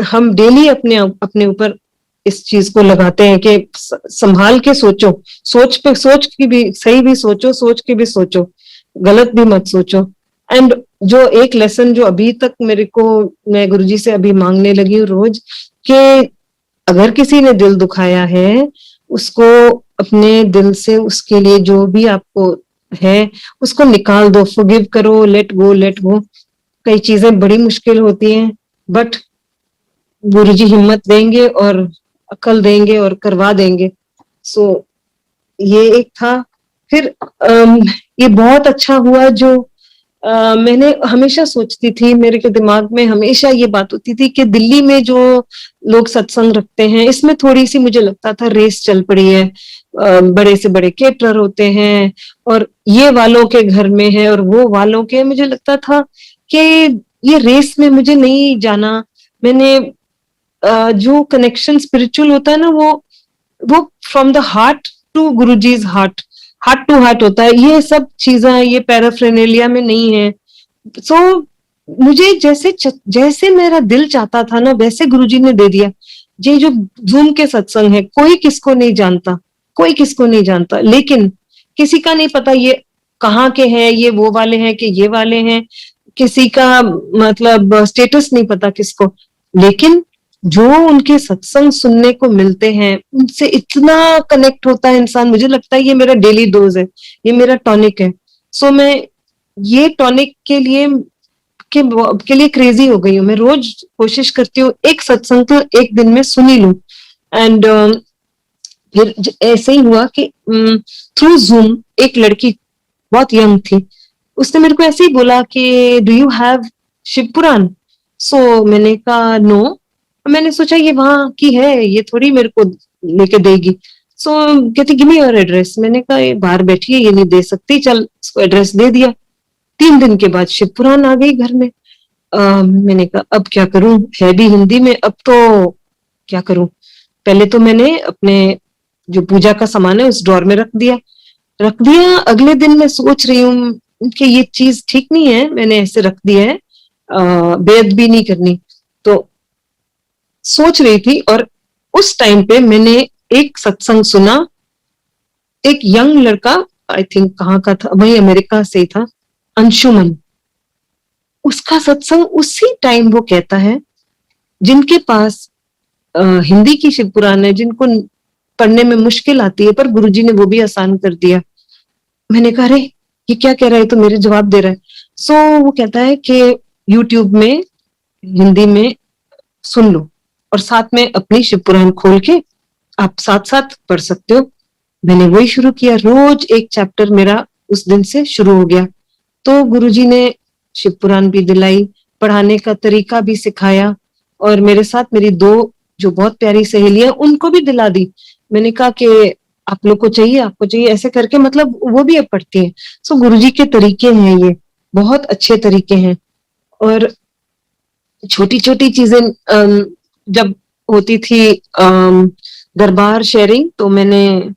हम डेली अपने अपने ऊपर इस चीज को लगाते हैं कि संभाल के सोचो, सोच की भी सही भी सोचो, सोच के भी सोचो, गलत भी मत सोचो। एंड जो एक लेसन जो अभी तक मेरे को, मैं गुरुजी से अभी मांगने लगी हूँ रोज, कि अगर किसी ने दिल दुखाया है, उसको अपने दिल से, उसके लिए जो भी आपको है उसको निकाल दो, फॉरगिव करो, लेट गो, लेट गो। कई चीजें बड़ी मुश्किल होती हैं, बट गुरुजी हिम्मत देंगे और अकल देंगे और करवा देंगे। सो ये एक था। फिर ये बहुत अच्छा हुआ जो मैंने हमेशा सोचती थी, मेरे के दिमाग में हमेशा ये बात होती थी कि दिल्ली में जो लोग सत्संग रखते हैं, इसमें थोड़ी सी मुझे लगता था रेस चल पड़ी है। बड़े से बड़े केटरर होते हैं, और ये वालों के घर में है और वो वालों के, मुझे लगता था कि ये रेस में मुझे नहीं जाना। मैंने जो कनेक्शन स्पिरिचुअल होता है ना, वो फ्रॉम द हार्ट टू गुरुजीज हार्ट, हार्ट टू हार्ट होता है। ये सब चीजें ये पैराफ्रेनेलिया में नहीं है। सो मुझे जैसे मेरा दिल चाहता था ना, वैसे गुरुजी ने दे दिया। ये जो जूम के सत्संग है, कोई किसको नहीं जानता, कोई किसको नहीं जानता, लेकिन किसी का नहीं पता ये कहाँ के हैं, ये वो वाले हैं कि ये वाले हैं, किसी का मतलब स्टेटस नहीं पता किसको। लेकिन जो उनके सत्संग सुनने को मिलते हैं, उनसे इतना कनेक्ट होता है इंसान। मुझे लगता है ये मेरा डेली डोज है, ये मेरा टॉनिक है। सो मैं ये टॉनिक के लिए क्रेजी हो गई हूँ। मैं रोज कोशिश करती हूँ एक सत्संग तो एक दिन में सुन ही लूं। एंड फिर ऐसे ही हुआ कि थ्रू जूम एक लड़की बहुत यंग थी, उसने मेरे को ऐसे ही बोला कि डू यू हैव शिव पुराण। सो मैंने कहा नो। मैंने सोचा ये वहां की है, ये थोड़ी मेरे को लेके देगी। सो कहती गिव मी योर एड्रेस। मैंने कहा ये बाहर बैठी है, ये नहीं दे सकती, चल इसको एड्रेस दे दिया। 3 दिन के बाद शिव पुराण आ गई घर में। मैंने कहा अब क्या करूं, है भी हिंदी में, अब तो क्या करूं। पहले तो मैंने अपने जो पूजा का सामान है उस ड्रॉर में रख दिया। अगले दिन मैं सोच रही हूँ कि ये चीज ठीक नहीं है, मैंने ऐसे रख दिया है, बेअदबी नहीं करनी, तो सोच रही थी। और उस टाइम पे मैंने एक सत्संग सुना। एक यंग लड़का, आई थिंक कहाँ का था, वही अमेरिका से ही था, अंशुमन। उसका सत्संग उसी टाइम वो कहता है, जिनके पास हिंदी की शिव पुराण है, जिनको पढ़ने में मुश्किल आती है, पर गुरुजी ने वो भी आसान कर दिया। मैंने कहा अरे ये क्या कह रहा है, तो मेरे जवाब दे रहा है। सो वो कहता है कि यूट्यूब में हिंदी में सुन लो, और साथ में अपनी शिव पुराण खोल के आप साथ साथ पढ़ सकते हो। मैंने वही शुरू किया, रोज एक चैप्टर मेरा उस दिन से शुरू हो गया। तो गुरुजी ने शिव पुराण भी दिलाई, पढ़ाने का तरीका भी सिखाया, और मेरे साथ मेरी 2 जो बहुत प्यारी सहेलियां, उनको भी दिला दी। मैंने कहा कि आप लोग को चाहिए, आपको चाहिए, ऐसे करके मतलब वो भी अब पढ़ती हैं। सो गुरुजी के तरीके हैं, ये बहुत अच्छे तरीके हैं। और छोटी छोटी चीजें जब होती थी दरबार शेयरिंग, तो मैंने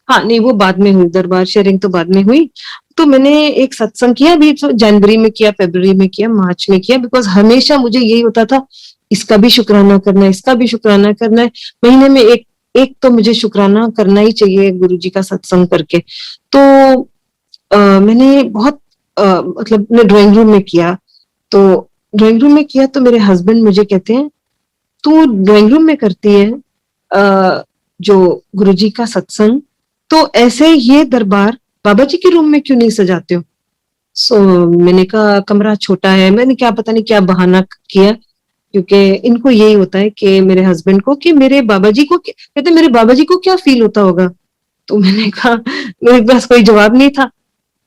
हाँ नहीं, वो बाद में हुई, दरबार शेयरिंग तो बाद में हुई। तो मैंने एक सत्संग किया, अभी तो जनवरी में किया, फरवरी में किया, मार्च में किया, बिकॉज हमेशा मुझे यही होता था, इसका भी शुक्राना करना है, इसका भी शुक्राना करना है। महीने में एक एक तो मुझे शुक्राना करना ही चाहिए गुरु जी का सत्संग करके। तो मैंने बहुत मतलब मैं ड्राइंग रूम में किया। तो ड्राइंग रूम में किया तो मेरे हस्बैंड मुझे कहते हैं, तू ड्राइंग रूम में करती है जो गुरुजी का सत्संग, तो ऐसे ये दरबार बाबा जी के रूम में क्यों नहीं सजाते हो? सो मैंने कहा कमरा छोटा है, मैंने क्या पता नहीं क्या बहाना किया, क्योंकि इनको यही होता है कि मेरे हस्बैंड को, कि मेरे बाबा जी को कहते मेरे बाबा जी को क्या फील होता होगा। तो मैंने कहा, मेरे पास कोई जवाब नहीं था।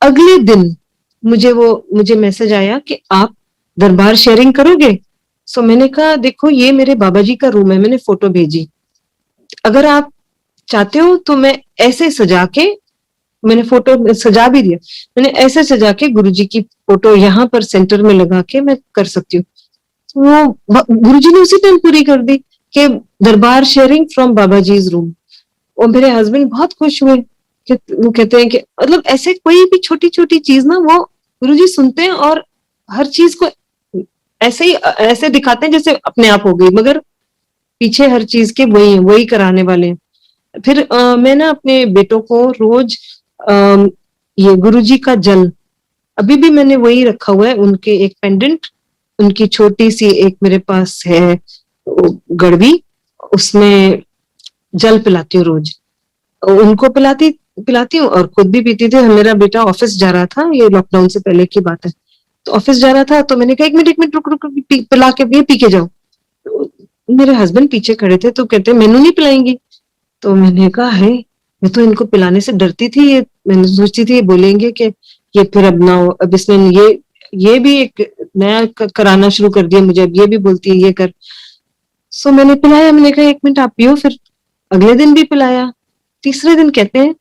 अगले दिन मुझे मैसेज आया कि आप दरबार शेयरिंग करोगे। सो मैंने कहा देखो ये मेरे बाबा जी का रूम है, मैंने फोटो भेजी, अगर आप चाहते हो तो मैं ऐसे सजा के, मैंने फोटो सजा भी दिया, मैंने ऐसे सजा के गुरुजी की फोटो यहाँ पर सेंटर में लगा के मैं कर सकती हूँ। वो गुरुजी ने उसी टाइम पूरी कर दी कि दरबार शेयरिंग फ्रॉम बाबा जी रूम। और मेरे हस्बैंड बहुत खुश हुए कि वो कहते हैं कि मतलब ऐसे कोई भी छोटी छोटी चीज ना वो गुरुजी सुनते हैं और हर चीज को ऐसे ही ऐसे दिखाते हैं जैसे अपने आप हो गई, मगर पीछे हर चीज के वही कराने वाले हैं। फिर मैं ना अपने बेटों को रोज ये गुरुजी का जल, अभी भी मैंने वही रखा हुआ है, उनके एक पेंडेंट, उनकी छोटी सी एक मेरे पास है गड़वी, उसमें जल पिलाती हूँ रोज, उनको पिलाती हूँ और खुद भी पीती थी। मेरा बेटा ऑफिस जा रहा था, ये लॉकडाउन से पहले की बात है, तो ऑफिस जा रहा था, तो मैंने कहा एक मिनट रुक रुक पिला के पी के जाओ। तो मेरे हस्बैंड पीछे खड़े थे तो कहते मैनू नहीं पिलाएंगी। तो मैंने कहा है, मैं तो इनको पिलाने से डरती थी, ये मैंने सोचती थी ये बोलेंगे कि ये फिर अब ना हो, अब इसने ये भी एक नया कराना शुरू कर दिया मुझे, अब ये भी बोलती है ये कर। सो मैंने पिलाया, मैंने कहा एक मिनट आप पियो, फिर अगले दिन भी पिलाया। तीसरे दिन कहते हैं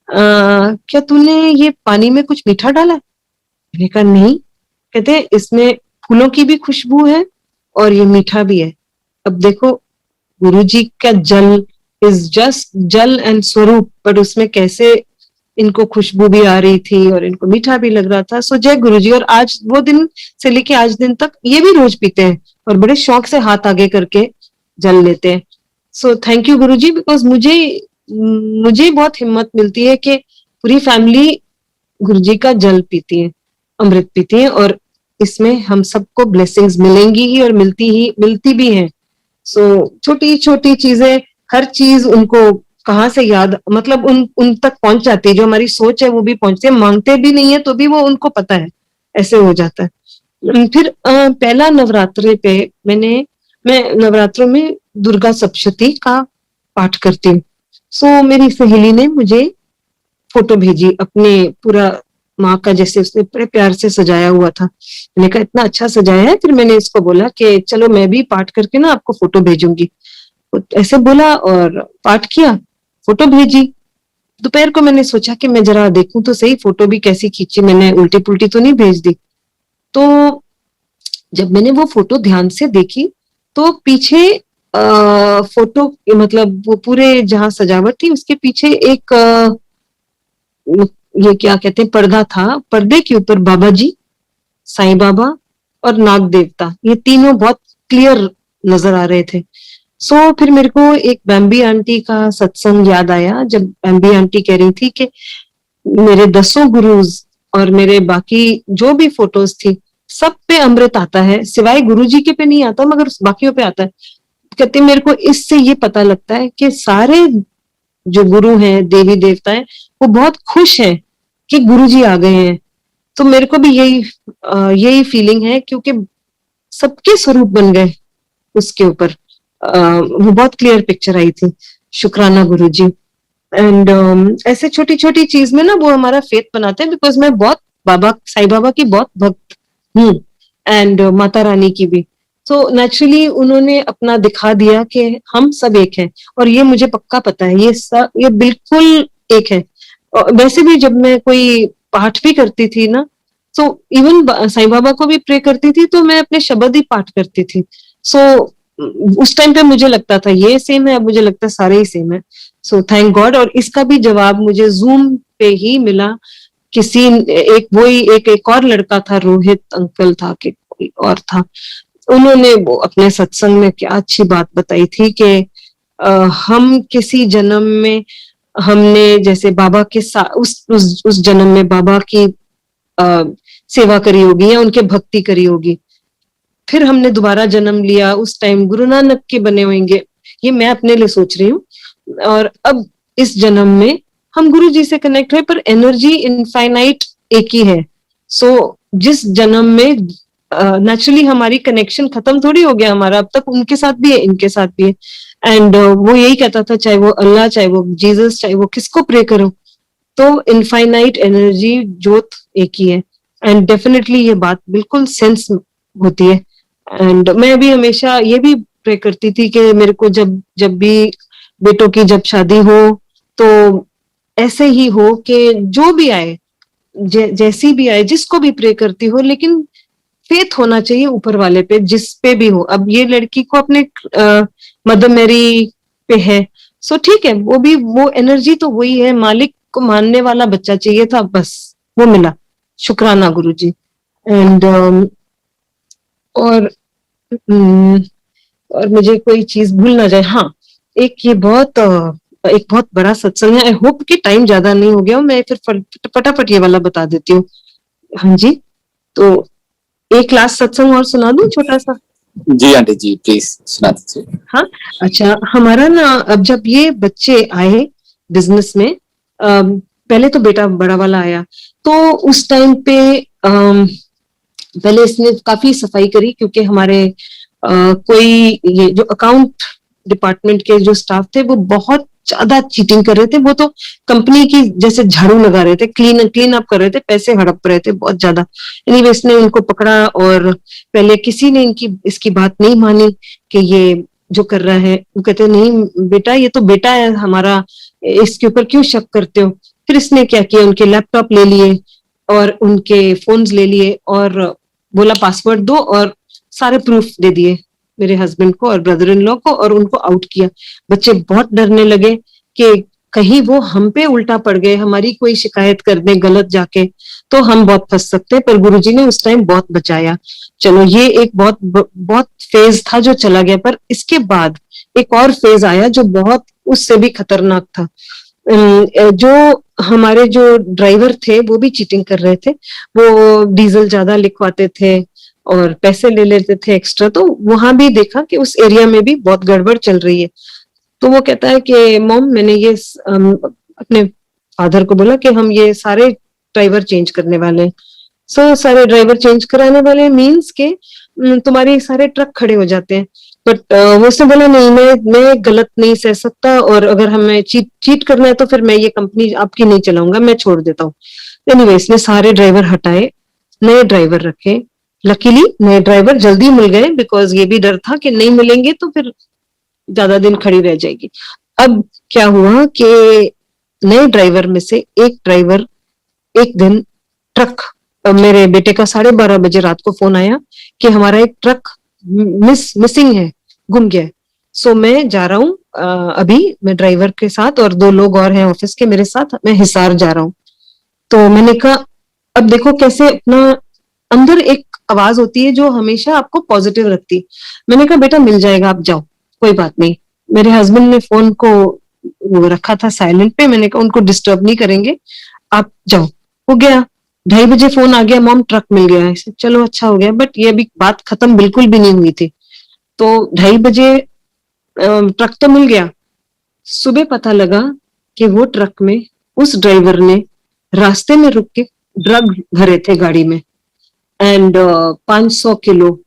क्या तूने ये पानी में कुछ मीठा डाला? मैंने कहा नहीं। कहते हैं इसमें फूलों की भी खुशबू है और ये मीठा भी है। अब देखो गुरुजी का जल इज जस्ट जल एंड स्वरूप, बट उसमें कैसे इनको खुशबू भी आ रही थी और इनको मीठा भी लग रहा था। सो जय गुरुजी। और आज वो दिन से लेके आज दिन तक ये भी रोज पीते हैं और बड़े शौक से हाथ आगे करके जल लेते हैं। So thank you Guruji, because मुझे बहुत हिम्मत मिलती है कि पूरी फैमिली गुरुजी का जल पीती है, अमृत पीती है, और इसमें हम सबको ब्लेसिंग्स मिलेंगी ही और मिलती भी हैं। सो छोटी छोटी चीजें, हर चीज उनको कहाँ से याद, मतलब उन तक पहुंच जाती है, जो हमारी सोच है वो भी पहुंचती है, मांगते भी नहीं है तो भी वो उनको पता है, ऐसे हो जाता है। फिर पहला नवरात्रे पे मैं नवरात्रों में दुर्गा सप्तशती का पाठ करती हूँ। सो मेरी सहेली ने मुझे फोटो भेजी अपने पूरा माँ का, जैसे उसने बड़े प्यार से सजाया हुआ था। मैंने कहा इतना अच्छा सजाया है। फिर मैंने इसको बोला कि चलो मैं भी पाठ करके ना आपको फोटो भेजूंगी, ऐसे बोला और पाठ किया, फोटो भेजी। दोपहर को मैंने सोचा कि मैं जरा देखूं तो सही फोटो भी कैसी खींची, मैंने उल्टी पुल्टी तो नहीं भेज दी। तो जब मैंने वो फोटो ध्यान से देखी तो पीछे फोटो मतलब वो पूरे जहां सजावट थी उसके पीछे एक ये क्या कहते हैं पर्दा था, पर्दे के ऊपर बाबा जी, साईं बाबा और नाग देवता, ये तीनों बहुत क्लियर नजर आ रहे थे। सो फिर मेरे को एक बैम्बी आंटी का सत्संग याद आया, जब बैम्बी आंटी कह रही थी कि मेरे 10 गुरुज और मेरे बाकी जो भी फोटोज थी सब पे अमृत आता है, सिवाय गुरुजी के पे नहीं आता मगर बाकियों पे आता है। कहते मेरे को इससे ये पता लगता है कि सारे जो गुरु हैं, देवी देवता हैं, वो बहुत खुश हैं कि गुरुजी आ गए हैं। तो मेरे को भी यही फीलिंग है, क्योंकि सबके स्वरूप बन गए उसके ऊपर। वो बहुत क्लियर पिक्चर आई थी। शुक्राना गुरुजी। एंड ऐसे छोटी छोटी चीज में ना वो हमारा फेथ बनाते हैं, बिकॉज मैं बहुत बाबा साईं बाबा की बहुत भक्त हूँ, एंड माता रानी की भी। तो नेचुरली उन्होंने अपना दिखा दिया कि हम सब एक हैं, और ये मुझे पक्का पता है, ये बिल्कुल एक है। वैसे भी जब मैं कोई पाठ भी करती थी ना, तो इवन साईं बाबा को भी प्रे करती थी तो मैं अपने शब्द ही पाठ करती थी। सो उस टाइम पे मुझे लगता था ये सेम है, अब मुझे लगता है सारे ही सेम है। So thank God. और इसका भी जवाब मुझे जूम पे ही मिला। किसी एक और लड़का था, रोहित अंकल था कि कोई और था, उन्होंने वो अपने सत्संग में क्या अच्छी बात बताई थी कि हम किसी जन्म में हमने जैसे बाबा के साथ उस जन्म में बाबा की सेवा करी होगी या उनके भक्ति करी होगी, फिर हमने दोबारा जन्म लिया, उस टाइम गुरु नानक के बने होंगे, ये मैं अपने लिए सोच रही हूँ। और अब इस जन्म में हम गुरु जी से कनेक्ट हुए, पर एनर्जी इनफाइनाइट एक ही है। सो जिस जन्म में नेचुरली हमारी कनेक्शन खत्म थोड़ी हो गया हमारा, अब तक उनके साथ भी है, इनके साथ भी है। एंड वो यही कहता था, चाहे वो अल्लाह, चाहे वो जीसस, चाहे वो किसको प्रे करो, तो इनफाइनाइट एनर्जी ज्योत एक ही है। एंड डेफिनेटली ये बात बिल्कुल सेंस होती है। एंड मैं भी हमेशा ये भी प्रे करती थी कि मेरे को जब जब भी बेटों की जब शादी हो तो ऐसे ही हो कि जो भी आए, जैसी भी आए, जिसको भी प्रे करती हो, लेकिन फेथ होना चाहिए ऊपर वाले पे, जिस पे भी हो। अब ये लड़की को अपने मदर मैरी पे है, सो ठीक है, वो भी वो एनर्जी तो वही है, मालिक को मानने वाला बच्चा चाहिए था, बस वो मिला, शुक्राना गुरुजी। एंड और हम्म, और मुझे कोई चीज भूल ना जाए। हाँ, एक बहुत बड़ा सत्संग है, आई होप कि टाइम ज्यादा नहीं हो गया, मैं फिर फटाफट ये वाला बता देती हूँ। हाँ जी, तो एक लास्ट सत्संग और सुना दूं छोटा सा। जी आंटी जी, प्लीज सुना दीजिए। हाँ, अच्छा, हमारा ना अब जब ये बच्चे आए बिजनेस में, पहले तो बेटा बड़ा वाला आया, तो उस टाइम पे पहले इसने काफी सफाई करी, क्योंकि हमारे कोई ये जो अकाउंट डिपार्टमेंट के जो स्टाफ थे वो बहुत ज्यादा चीटिंग कर रहे थे। वो तो कंपनी की जैसे झाड़ू लगा रहे थे, क्लीन अप कर रहे थे, पैसे हड़प रहे थे बहुत ज्यादा। एनीवे इसने उनको पकड़ा, और पहले किसी ने इसकी बात नहीं मानी कि ये जो कर रहा है। वो कहते नहीं बेटा, ये तो बेटा है हमारा, इसके ऊपर क्यों शक करते हो। फिर इसने क्या किया, उनके लैपटॉप ले लिए और उनके फोन्स ले लिए और बोला पासवर्ड दो, और सारे प्रूफ दे दिए मेरे हस्बैंड को और ब्रदर इन लॉ को, और उनको आउट किया। बच्चे बहुत डरने लगे कि कहीं वो हम पे उल्टा पड़ गए, हमारी कोई शिकायत कर दे गलत जाके, तो हम बहुत फंस सकते हैं। पर गुरुजी ने उस टाइम बहुत बचाया। चलो, ये एक बहुत फेज था जो चला गया, पर इसके बाद एक और फेज आया जो बहुत उससे भी खतरनाक था। जो हमारे जो ड्राइवर थे वो भी चीटिंग कर रहे थे, वो डीजल ज्यादा लिखवाते थे और पैसे ले लेते थे एक्स्ट्रा। तो वहां भी देखा कि उस एरिया में भी बहुत गड़बड़ चल रही है। तो वो कहता है कि मॉम, मैंने ये अपने फादर को बोला कि हम ये सारे ड्राइवर चेंज करने वाले हैं। सारे ड्राइवर चेंज कराने वाले मीन्स के तुम्हारे सारे ट्रक खड़े हो जाते हैं। बट वो उसने बोला नहीं, मैं गलत नहीं सह सकता, और अगर हमें चीट करना है तो फिर मैं ये कंपनी आपकी नहीं चलाऊंगा, मैं छोड़ देता हूँ। एनीवे इसने सारे ड्राइवर हटाए, नए ड्राइवर रखे। लकीली नए ड्राइवर जल्दी मिल गए, बिकॉज ये भी डर था कि नहीं मिलेंगे तो फिर ज्यादा दिन खड़ी रह जाएगी। अब क्या हुआ कि नए ड्राइवर में से एक ड्राइवर एक दिन ट्रक, मेरे बेटे का 12:30 बजे रात को फोन आया कि हमारा एक ट्रक मिसिंग है, गुम गया है। सो मैं जा रहा हूँ, अभी मैं ड्राइवर के साथ और 2 लोग और हैं ऑफिस के मेरे साथ, मैं हिसार जा रहा हूँ। तो मैंने कहा, अब देखो कैसे अपना अंदर एक आवाज होती है जो हमेशा आपको पॉजिटिव रखती है। मैंने कहा बेटा मिल जाएगा, आप जाओ, कोई बात नहीं। मेरे हस्बैंड ने फोन को वो रखा था साइलेंट पे, मैंने कहा उनको डिस्टर्ब नहीं करेंगे, आप जाओ। वो गया, 2:30 बजे फोन आ गया, मॉम ट्रक मिल गया है। चलो अच्छा हो गया, बट ये अभी बात खत्म बिल्कुल भी नहीं हुई थी। तो 2:30 बजे ट्रक तो मिल गया। सुबह पता लगा कि वो ट्रक में उस ड्राइवर ने रास्ते में रुक के ड्रग भरे थे गाड़ी में, एंड 500 किलो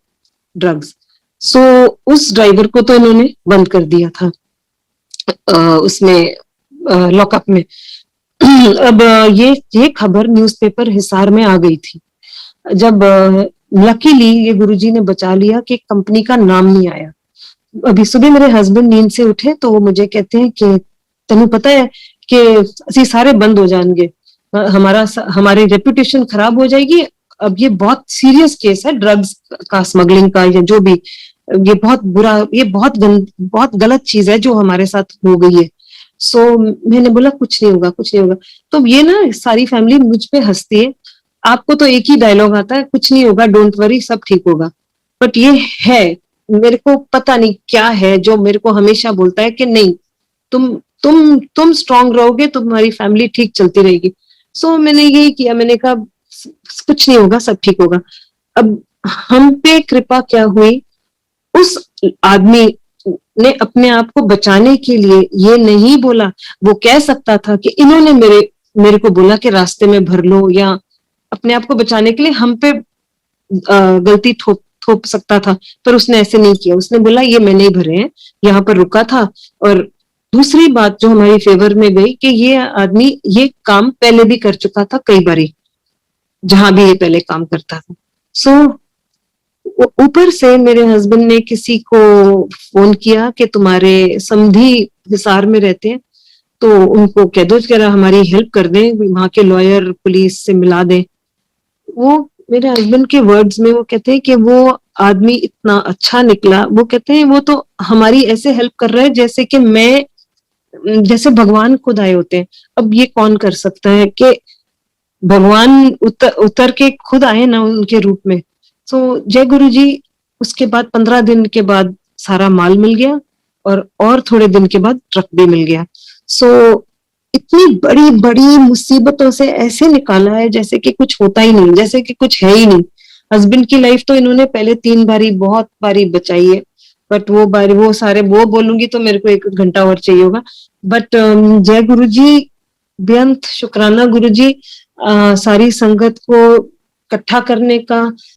ड्रग्स। सो उस ड्राइवर को तो इन्होंने बंद कर दिया था उसमें लॉकअप में। अब ये खबर न्यूज़पेपर हिसार में आ गई थी। जब लकीली ये गुरुजी ने बचा लिया कि कंपनी का नाम नहीं आया। अभी सुबह मेरे हस्बैंड नींद से उठे तो वो मुझे कहते हैं कि तेनू पता है कि असि सारे बंद हो जाएंगे, हमारी रेपुटेशन खराब हो जाएगी। अब ये बहुत सीरियस केस है ड्रग्स का, स्मगलिंग का, या जो भी, ये बहुत बुरा, ये बहुत गलत चीज है जो हमारे साथ हो गई है। सो मैंने बोला कुछ नहीं होगा, कुछ नहीं होगा। तो ये ना सारी फैमिली मुझ पे हंसती है। आपको तो एक ही डायलॉग आता है, कुछ नहीं होगा, डोंट वरी, सब ठीक होगा। बट ये है, मेरे को पता नहीं क्या है जो मेरे को हमेशा बोलता है कि नहीं, तुम स्ट्रांग रहोगे, तुम्हारी फैमिली ठीक चलती रहेगी। सो मैंने यही किया, मैंने कहा कुछ नहीं होगा, सब ठीक होगा। अब हम पे कृपा क्या हुई, उस आदमी ने अपने आप को बचाने के लिए ये नहीं बोला। वो कह सकता था कि इन्होंने मेरे को बोला कि रास्ते में भर लो, या अपने आप को बचाने के लिए हम पे गलती थोप थोप सकता था, पर उसने ऐसे नहीं किया। उसने बोला ये मैंने ही भरे हैं, यहाँ पर रुका था। और दूसरी बात जो हमारी फेवर में गई कि ये आदमी ये काम पहले भी कर चुका था कई बारी, जहां भी ये पहले काम करता था। सो ऊपर से मेरे हस्बैंड ने किसी को फोन किया कि तुम्हारे समधी हिसार में रहते हैं, तो उनको कह दो कि हमारी हेल्प कर दें, वहां के लॉयर पुलिस से मिला दें। वो मेरे हस्बैंड के वर्ड्स में वो कहते हैं कि वो आदमी इतना अच्छा निकला। वो कहते हैं वो तो हमारी ऐसे हेल्प कर रहा है जैसे कि जैसे भगवान खुद आए होते हैं। अब ये कौन कर सकता है कि भगवान उतर के खुद आए ना उनके रूप में। सो जय गुरु जी। उसके बाद 15 दिन के बाद सारा माल मिल गया, और थोड़े दिन के बाद ट्रक भी मिल गया। सो इतनी बड़ी बड़ी मुसीबतों से ऐसे निकाला है जैसे कि कुछ होता ही नहीं, जैसे कि कुछ है ही नहीं। हस्बैंड की लाइफ तो इन्होंने पहले 3 बारी बहुत बारी बचाई है, बट वो बारी वो सारे वो बोलूंगी तो मेरे को 1 घंटा और चाहिए होगा। बट जय गुरु जी, बेअंत शुक्राना गुरु जी, सारी संगत को इकट्ठा करने का,